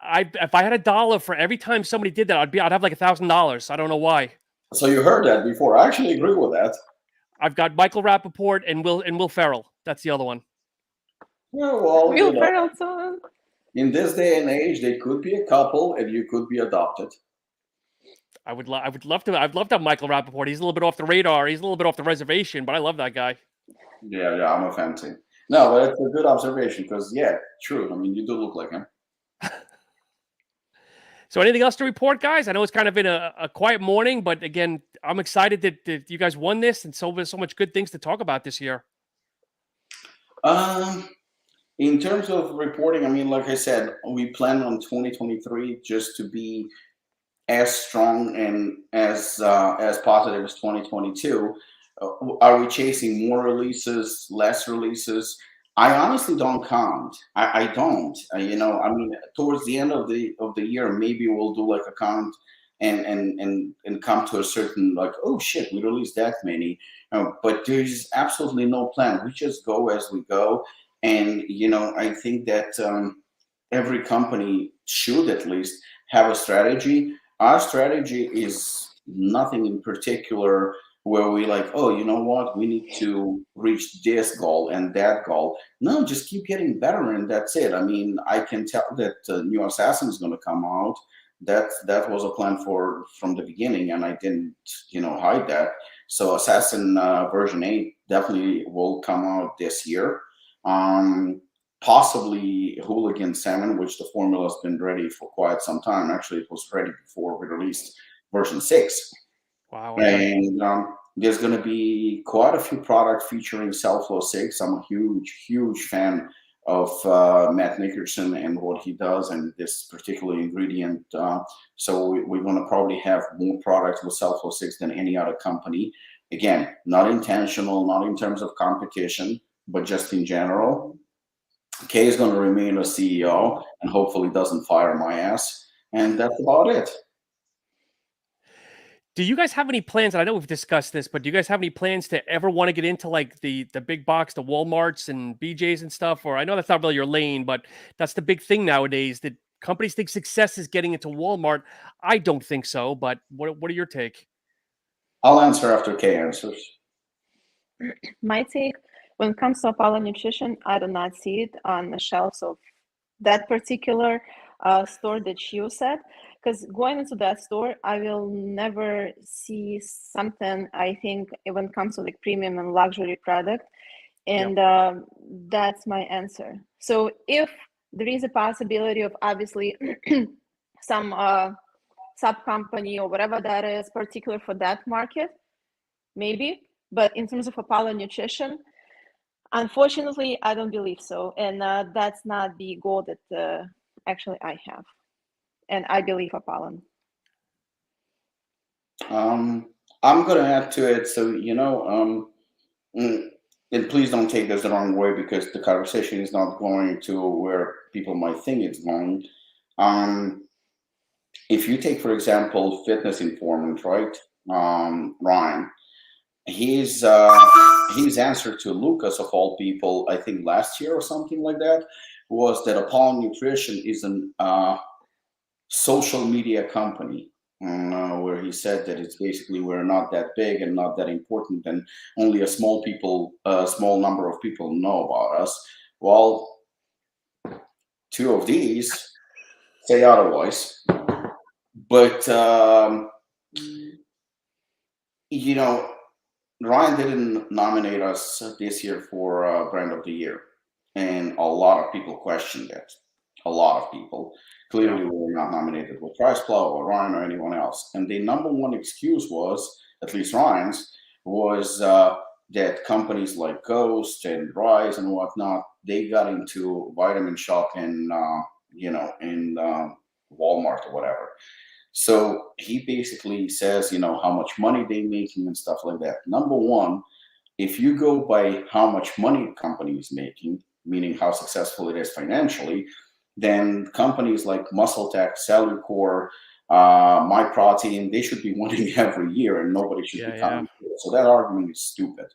If I had $1 for every time somebody did that, I'd have like $1,000. I don't know why. So you heard that before. I actually agree with that. I've got Michael Rapaport and Will Ferrell. That's the other one. Yeah, well, Will Ferrell too. in this day and age, they could be a couple, and you could be adopted. I would love to. I'd love to have Michael Rapaport. He's a little bit off the radar. He's a little bit off the reservation, but I love that guy. Yeah, I'm a fan too. No, but it's a good observation because, yeah, true. I mean, you do look like him. So anything else to report, guys? I know it's kind of been a quiet morning, but again, I'm excited that you guys won this and so much good things to talk about this year. In terms of reporting, I mean, like I said, we plan on 2023 just to be as strong and as positive as 2022. Are we chasing more releases, less releases? I honestly don't count. I don't. I mean, towards the end of the year, maybe we'll do like a count and come to a certain like, oh shit, we released that many. But there's absolutely no plan. We just go as we go, and I think that every company should at least have a strategy. Our strategy is nothing in particular where we like, oh, you know what, we need to reach this goal and that goal. No, just keep getting better, and that's it. I mean, I can tell that new Assassin is going to come out. That was a plan from the beginning, and I didn't, hide that. So Assassin version 8 definitely will come out this year. Possibly Hooligan 7, which the formula has been ready for quite some time. Actually, it was ready before we released version 6. Wow. Okay. And there's going to be quite a few products featuring Cellflow 6. I'm a huge fan of Matt Nickerson and what he does and this particular ingredient. So we're going to probably have more products with Cellflow 6 than any other company. Again, not intentional, not in terms of competition, but just in general. Kay is going to remain a CEO and hopefully doesn't fire my ass. And that's about it. Do you guys have any plans? And I know we've discussed this, but do you guys have any plans to ever want to get into like the big box, the Walmarts and BJ's and stuff? Or I know that's not really your lane, but that's the big thing nowadays that companies think success is getting into Walmart. I don't think so, but what are your take? I'll answer after Kay answers. My take, when it comes to Apollen Nutrition, I do not see it on the shelves of that particular store that you said. Because going into that store, I will never see something, I think, when it comes to like premium and luxury product. And that's my answer. So if there is a possibility of obviously some sub company or whatever that is particular for that market, maybe. But in terms of Apollen Nutrition, unfortunately, I don't believe so. And that's not the goal that actually I have. And I believe Apollon. I'm going to add to it. So, and please don't take this the wrong way because the conversation is not going to where people might think it's going. If you take, for example, Fitness Informant, right? Ryan, his answer to Lucas, of all people, I think last year or something like that, was that Apollen Nutrition is an social media company, where he said that it's basically we're not that big and not that important, and only a small number of people know about us. Well, two of these say otherwise, but Ryan didn't nominate us this year for Brand of the Year, and a lot of people questioned it. a lot of people. Clearly, we were not nominated with Price Plow or Ryan or anyone else. And the number one excuse was, at least Ryan's, was that companies like Ghost and Rise and whatnot, they got into Vitamin Shop in Walmart or whatever. So he basically says, how much money they're making and stuff like that. Number one, if you go by how much money a company is making, meaning how successful it is financially, then companies like MuscleTech, Cellucor, MyProtein, they should be winning every year and nobody should be coming. So that argument is stupid.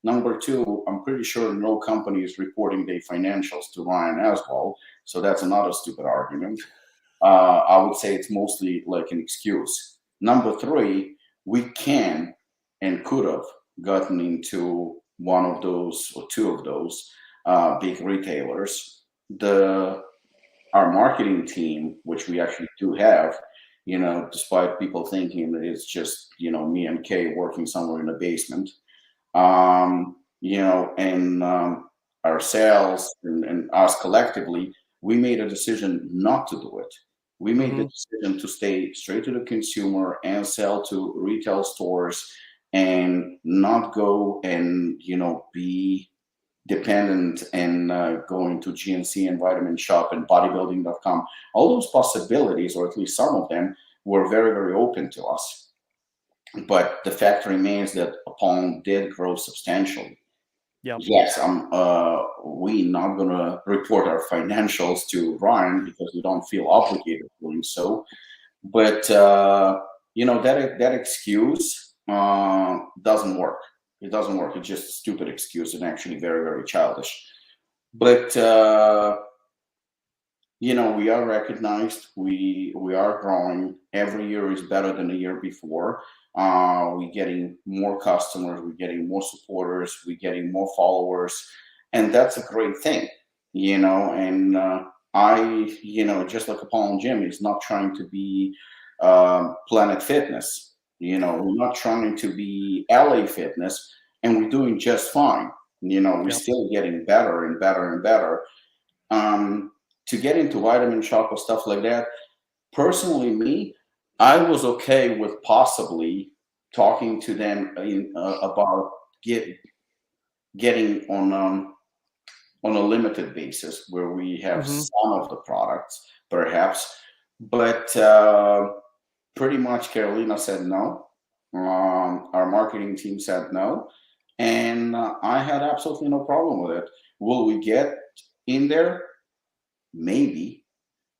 Number two, I'm pretty sure no company is reporting their financials to Ryan as well. So that's another stupid argument. I would say it's mostly like an excuse. Number three, we can and could have gotten into one of those or two of those big retailers. Our marketing team, which we actually do have, despite people thinking that it's just, me and Kay working somewhere in the basement, and our sales and us collectively, we made a decision not to do it. We made the decision to stay straight to the consumer and sell to retail stores and not go and, be dependent and going to GNC and Vitamin Shop and bodybuilding.com. All those possibilities, or at least some of them, were very, very open to us. But the fact remains that Apollon did grow substantially. Yep. Yes, we're not going to report our financials to Ryan because we don't feel obligated doing so. But, that excuse doesn't work. It doesn't work. It's just a stupid excuse and actually very, very childish. But, we are recognized. We are growing. Every year is better than the year before. We're getting more customers. We're getting more supporters. We're getting more followers. And that's a great thing, And I, just like Apollon Gym, is not trying to be Planet Fitness. We're not trying to be LA Fitness, and we're doing just fine. We're still getting better and better and better. To get into Vitamin Shop or stuff like that, personally, I was okay with possibly talking to them about getting on a limited basis where we have some of the products, perhaps, but pretty much Carolina said no. Our marketing team said no, and I had absolutely no problem with it. Will we get in there? Maybe.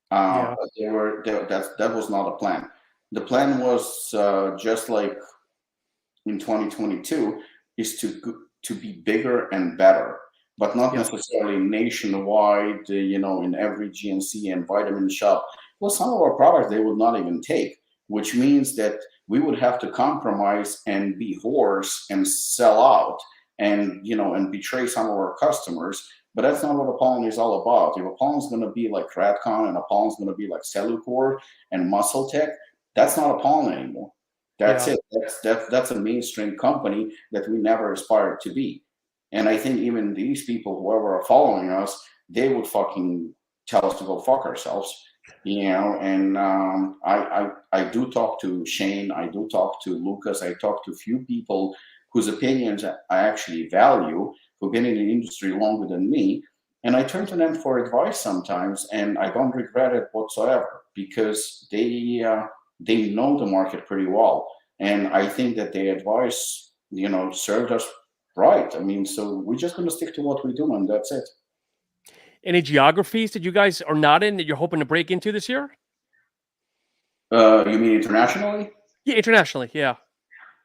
But that was not a plan. The plan was just like in 2022 is to be bigger and better, but not necessarily nationwide. In every GNC and Vitamin Shop. Well, some of our products they would not even take, which means that we would have to compromise and be hoarse and sell out and and betray some of our customers. But that's not what Apollon is all about. If Apollon's going to be like Radcon and Apollon's going to be like Cellucor and MuscleTech, that's not Apollon anymore. That's it. That's a mainstream company that we never aspired to be. And I think even these people, whoever are following us, they would fucking tell us to go fuck ourselves. And I do talk to Shane, I do talk to Lucas, I talk to a few people whose opinions I actually value, who've been in the industry longer than me, and I turn to them for advice sometimes, and I don't regret it whatsoever because they know the market pretty well, and I think that their advice, served us right. I mean, so we're just going to stick to what we do, and that's it. Any geographies that you guys are not in that you're hoping to break into this year? You mean internationally? Yeah, internationally, yeah.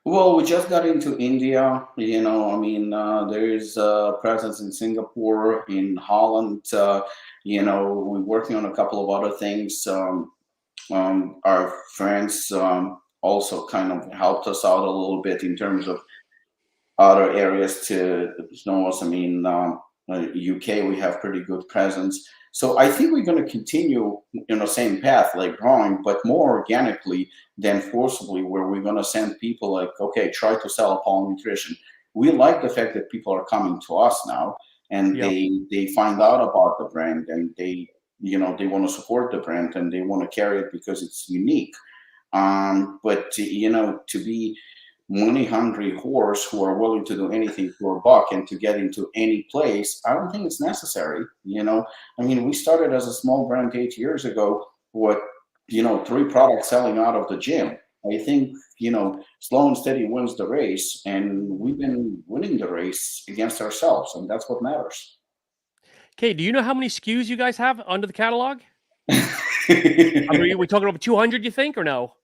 Well, we just got into India, there is a presence in Singapore, in Holland, we're working on a couple of other things. Our friends also kind of helped us out a little bit in terms of other areas to know us. UK, we have pretty good presence. So I think we're going to continue in the same path, like growing, but more organically than forcibly, where we're going to send people like, okay, try to sell Apollen Nutrition. We like the fact that people are coming to us now and they find out about the brand and they they want to support the brand and they want to carry it because it's unique. But to be money hungry horse who are willing to do anything for a buck and to get into any place, I don't think it's necessary. I mean, we started as a small brand 8 years ago with 3 products selling out of the gym. I think slow and steady wins the race, and we've been winning the race against ourselves, and that's what matters. Okay, do you know how many SKUs you guys have under the catalog? Are we talking over 200, you think, or no?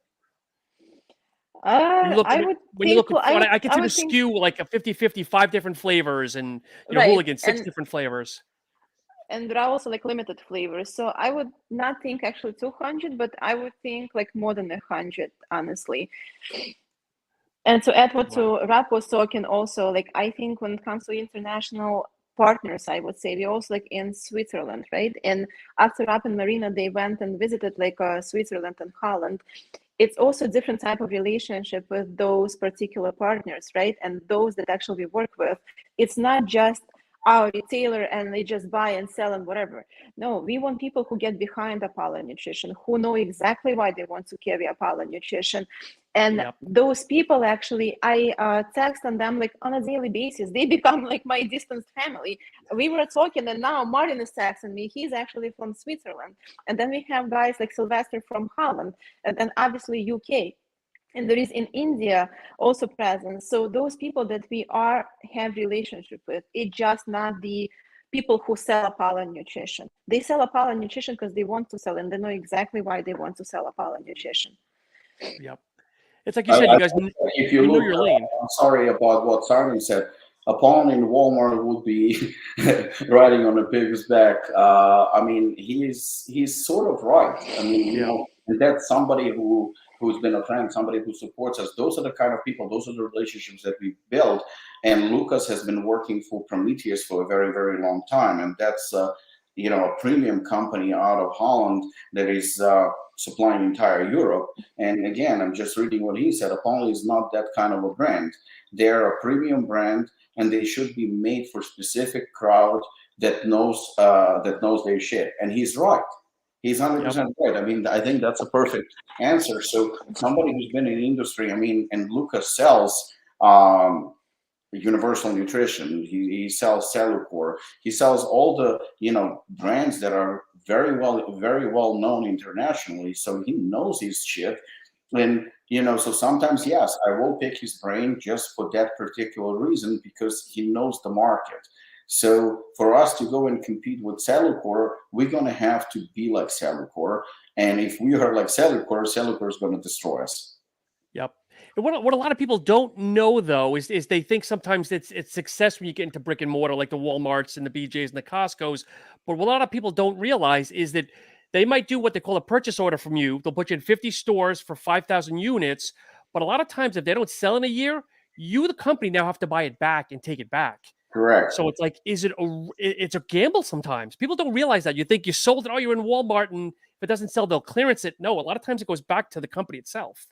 I would think I consider SKU like a 50-50, 5 different flavors, and right, Hooligan 6 different flavors. And there are also like limited flavors. So I would not think actually 200, but I would think like more than 100, honestly. And to add what to Rap was talking also, like I think when it comes to international partners, I would say we also like in Switzerland, right? And after Rap and Marina, they went and visited like Switzerland and Holland. It's also a different type of relationship with those particular partners, right? And those that actually we work with. It's not just our retailer and they just buy and sell and whatever. No, we want people who get behind Apollen Nutrition, who know exactly why they want to carry Apollen Nutrition. And those people actually, I text on them like on a daily basis. They become like my distant family. We were talking and now Martin is texting me. He's actually from Switzerland. And then we have guys like Sylvester from Holland and then obviously UK. And there is in India also present. So those people that we have relationship with, it's just not the people who sell Apollen Nutrition. They sell Apollen Nutrition because they want to sell and they know exactly why they want to sell Apollen Nutrition. Yep. It's like you said, you guys if you look, know your lane. I'm sorry about what Simon said. Apollon in Walmart would be riding on a pig's back. I mean, he's sort of right. I mean, and that's somebody who's been a friend, somebody who supports us. Those are the kind of people, those are the relationships that we build. And Lucas has been working for Prometheus for a very, very long time. And that's, a premium company out of Holland that is supplying entire Europe. And again, I'm just reading what he said. Apollon is not that kind of a brand. They're a premium brand, and they should be made for specific crowd that knows their shit. And he's right. He's 100% right. I mean, I think that's a perfect answer. So somebody who's been in the industry, I mean, and Lucas sells Universal Nutrition. He sells Cellucor. He sells all the brands that are very well known internationally. So he knows his shit. And so sometimes, yes, I will pick his brain just for that particular reason because he knows the market. So for us to go and compete with Cellucor, we're going to have to be like Cellucor. And if we are like Cellucor is going to destroy us. Yep. And what a lot of people don't know, though, is they think sometimes it's success when you get into brick and mortar, like the Walmarts and the BJs and the Costcos. But what a lot of people don't realize is that they might do what they call a purchase order from you. They'll put you in 50 stores for 5,000 units. But a lot of times, if they don't sell in a year, you, the company, now have to buy it back and take it back. Correct. So it's like, it's a gamble sometimes. People don't realize that. You think you sold it, you're in Walmart, and if it doesn't sell, they'll clearance it. No, a lot of times it goes back to the company itself.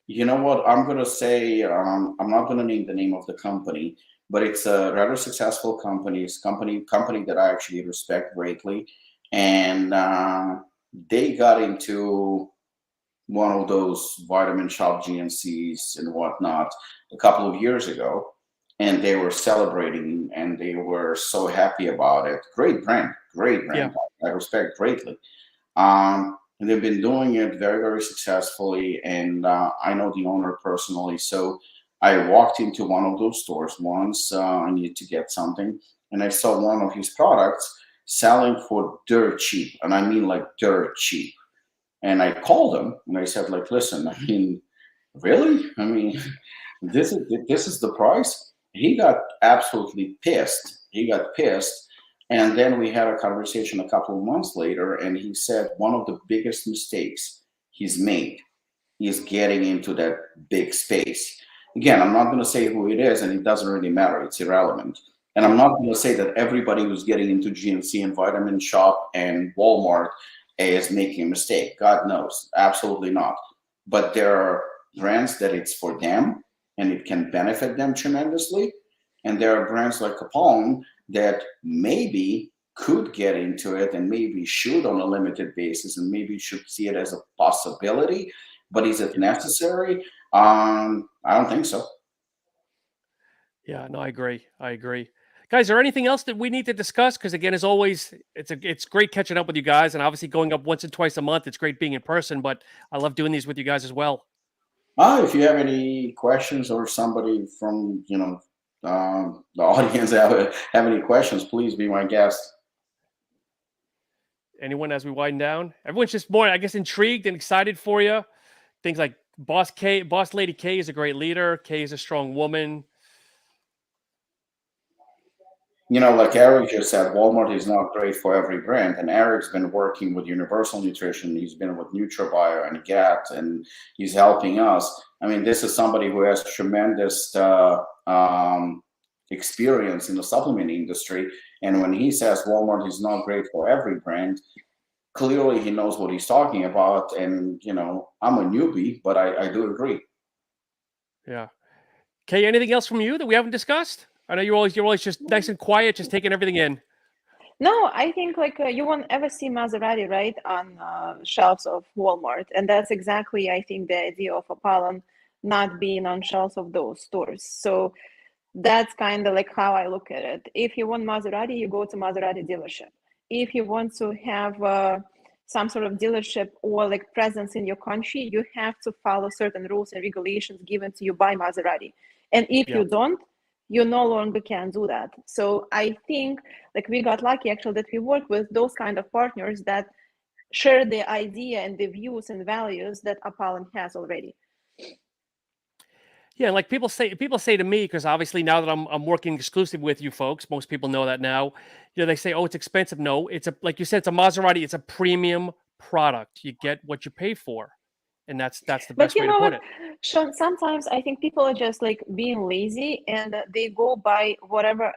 You know what? I'm going to say, I'm not going to name the name of the company, but it's a rather successful company. It's a company that I actually respect greatly. And they got into one of those vitamin shop GNCs and whatnot a couple of years ago. And they were celebrating and they were so happy about it. Great brand. Yeah. I respect greatly. And they've been doing it very, very successfully. And I know the owner personally. So I walked into one of those stores once. I needed to get something. And I saw one of his products selling for dirt cheap. And I mean like dirt cheap. And I called him and I said, like, listen, I mean, really? I mean, this is the price? He got absolutely pissed. And then we had a conversation a couple of months later, and he said one of the biggest mistakes he's made is getting into that big space. Again, I'm not going to say who it is, and it doesn't really matter. It's irrelevant. And I'm not going to say that everybody who's getting into GNC and Vitamin Shop and Walmart is making a mistake. God knows. Absolutely not. But there are brands that it's for them, and it can benefit them tremendously. And there are brands like Apollon that maybe could get into it and maybe should on a limited basis and maybe should see it as a possibility, but is it necessary? I don't think so. Yeah, no, I agree. I agree. Guys, is there anything else that we need to discuss? Because again, as always, it's great catching up with you guys, and obviously going up once and twice a month. It's great being in person, but I love doing these with you guys as well. If you have any questions or somebody from the audience have any questions, please be my guest. Anyone as we wind down? Everyone's just more, I guess, intrigued and excited for you. Things like Boss Lady K is a great leader. K is a strong woman. Like Eric just said, Walmart is not great for every brand. And Eric's been working with Universal Nutrition. He's been with NutraBio and GAT, and he's helping us. I mean, this is somebody who has tremendous experience in the supplement industry. And when he says Walmart is not great for every brand, clearly he knows what he's talking about. And, I'm a newbie, but I do agree. Yeah. Kay, anything else from you that we haven't discussed? I know you're always just nice and quiet, just taking everything in. No, I think you won't ever see Maserati, right, on shelves of Walmart. And that's exactly, I think, the idea of Apollon not being on shelves of those stores. So that's kind of like how I look at it. If you want Maserati, you go to Maserati dealership. If you want to have some sort of dealership or like presence in your country, you have to follow certain rules and regulations given to you by Maserati. And if you don't, you no longer can do that. So I think like we got lucky actually that we work with those kind of partners that share the idea and the views and values that Apollon has already. Yeah, like people say to me, because obviously now that I'm working exclusive with you folks, most people know that now. They say, "Oh, it's expensive." No, it's like you said, it's a Maserati. It's a premium product. You get what you pay for, and that's the best way to put it. Sean, sometimes I think people are just like being lazy and they go by whatever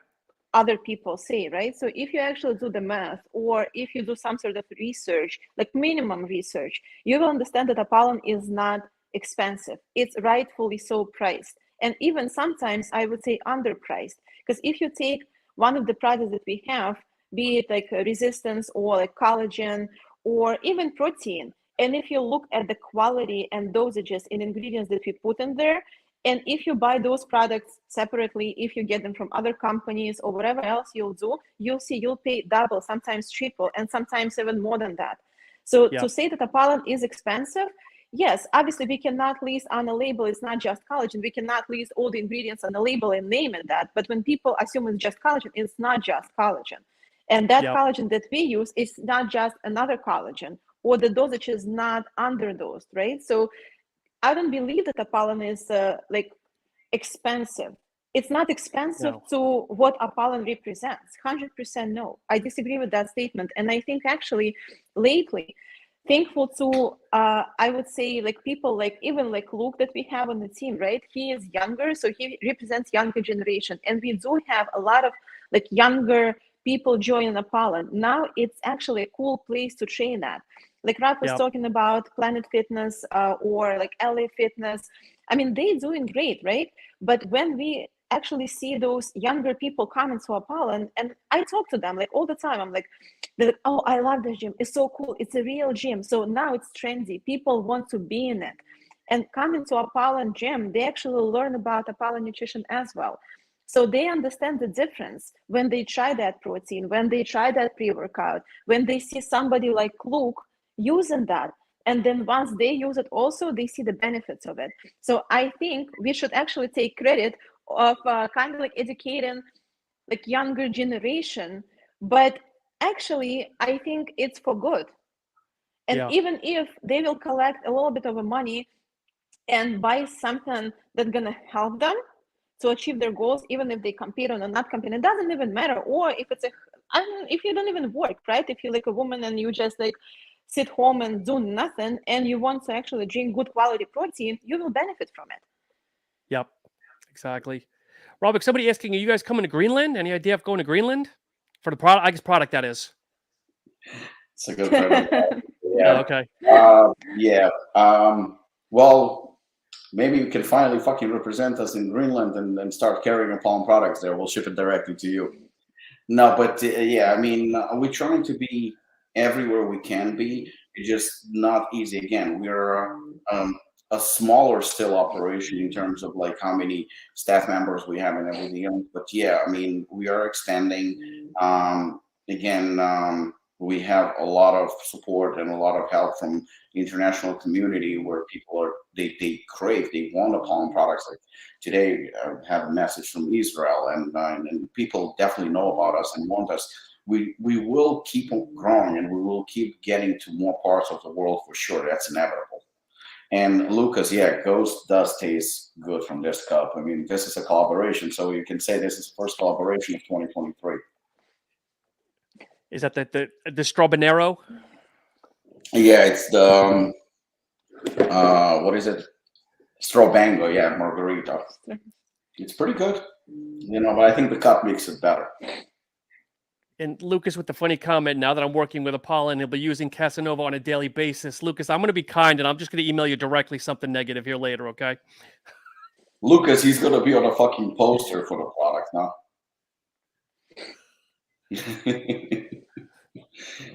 other people say, right? So if you actually do the math or if you do some sort of research, like minimum research, you will understand that Apollon is not expensive. It's rightfully so priced. And even sometimes I would say underpriced. Because if you take one of the products that we have, be it like resistance or like collagen or even protein, and if you look at the quality and dosages and ingredients that we put in there, and if you buy those products separately, if you get them from other companies or whatever else you'll do, you'll see you'll pay double, sometimes triple, and sometimes even more than that. So to say that Apollon is expensive, yes, obviously we cannot list on a label, it's not just collagen. We cannot list all the ingredients on the label and name it that. But when people assume it's just collagen, it's not just collagen. And that collagen that we use is not just another collagen, or the dosage is not underdosed, right? So I don't believe that Apollon is like expensive. It's not expensive to what Apollon represents. 100% no. I disagree with that statement. And I think actually lately, thankful to, I would say like people like even like Luke that we have on the team, right? He is younger, so he represents younger generation. And we do have a lot of like younger people joining Apollon. Now it's actually a cool place to train at. Like Rob was talking about Planet Fitness or like LA Fitness. I mean, they're doing great, right? But when we actually see those younger people coming to Apollon, and I talk to them like all the time, I'm like, they're like, oh, I love this gym. It's so cool. It's a real gym. So now it's trendy. People want to be in it. And coming to Apollon gym, they actually learn about Apollen Nutrition as well. So they understand the difference when they try that protein, when they try that pre-workout, when they see somebody like Luke using that. And then once they use it also, they see the benefits of it. So I think we should actually take credit of kind of like educating like younger generation, but actually I think it's for good. And even if they will collect a little bit of money and buy something that's gonna help them to achieve their goals, even if they compete or not compete, it doesn't even matter. Or if it's if you don't even work, right? If you're like a woman and you just like sit home and do nothing and you want to actually drink good quality protein, you will benefit from it. Yep, exactly. Robik, somebody asking, are you guys coming to Greenland? Any idea of going to Greenland for the product? I guess product that is. It's a good product. Yeah. Okay. Well, maybe you can finally fucking represent us in Greenland and start carrying Apollen products there. We'll ship it directly to you. No, but yeah, I mean, we're trying to be everywhere we can be. It's just not easy. Again, we're a smaller still operation in terms of like how many staff members we have and everything else. But yeah, I mean, we are expanding. Again, we have a lot of support and a lot of help from the international community where people are they crave, they want Apollon products. Like today, I have a message from Israel, and people definitely know about us and want us. We will keep on growing and we will keep getting to more parts of the world for sure. That's inevitable. And Lucas, yeah, Ghost does taste good from this cup. I mean, this is a collaboration, so you can say this is the first collaboration of 2023. Is that the Strobonero? Yeah, it's the what is it? Strobango, yeah, margarita. It's pretty good, but I think the cup makes it better. And Lucas with the funny comment, now that I'm working with Apollon, he'll be using Casanova on a daily basis. Lucas, I'm going to be kind, and I'm just going to email you directly something negative here later, okay? Lucas, he's going to be on a fucking poster for the product now.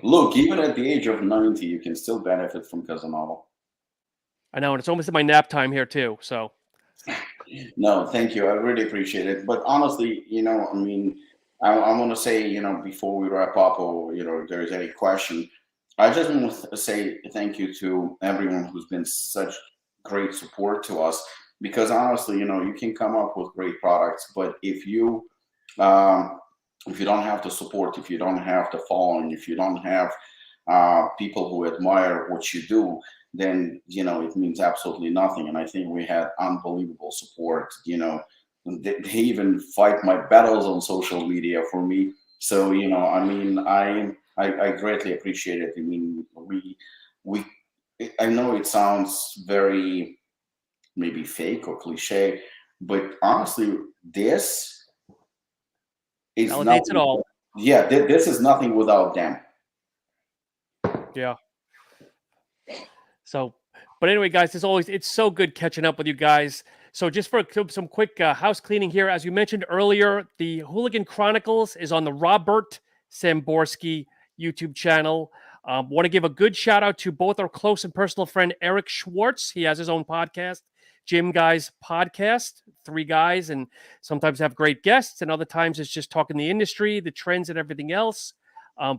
Look, even at the age of 90, you can still benefit from Casanova. I know, and it's almost at my nap time here too, so. No, thank you. I really appreciate it. But honestly, I mean, I want to say, before we wrap up or, if there's any question, I just want to say thank you to everyone who's been such great support to us. Because honestly, you can come up with great products, but if you don't have the support, if you don't have the following, if you don't have people who admire what you do, then it means absolutely nothing. And I think we had unbelievable support. They even fight my battles on social media for me. So I mean, I greatly appreciate it. I mean, we I know it sounds very maybe fake or cliche, but honestly, this is validates it all. Yeah, this is nothing without them. Yeah. So, but anyway, guys, as always, it's so good catching up with you guys. So just for some quick house cleaning here, as you mentioned earlier, the Hooligan Chronicles is on the Robert Samborski YouTube channel. Want to give a good shout out to both our close and personal friend, Eric Schwartz. He has his own podcast, Gym Guys Podcast, 3 guys, and sometimes have great guests, and other times it's just talking the industry, the trends, and everything else.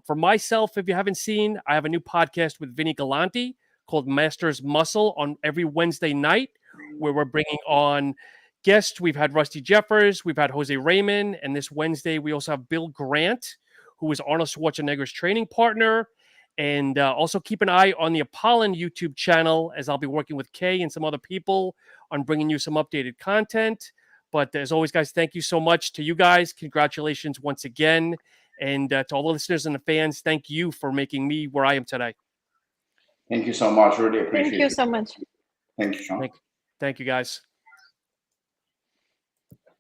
For myself, if you haven't seen, I have a new podcast with Vinny Galanti called Masters Muscle on every Wednesday night, where we're bringing on guests. We've had Rusty Jeffers, we've had Jose Raymond, and this Wednesday we also have Bill Grant, who is Arnold Schwarzenegger's training partner. And also keep an eye on the Apollen YouTube channel, as I'll be working with Kay and some other people on bringing you some updated content. But as always, guys, thank you so much to you guys. Congratulations once again. And to all the listeners and the fans, thank you for making me where I am today. Thank you so much. Really appreciate it. Thank you so much. Thank you, Sean. Thank you, guys.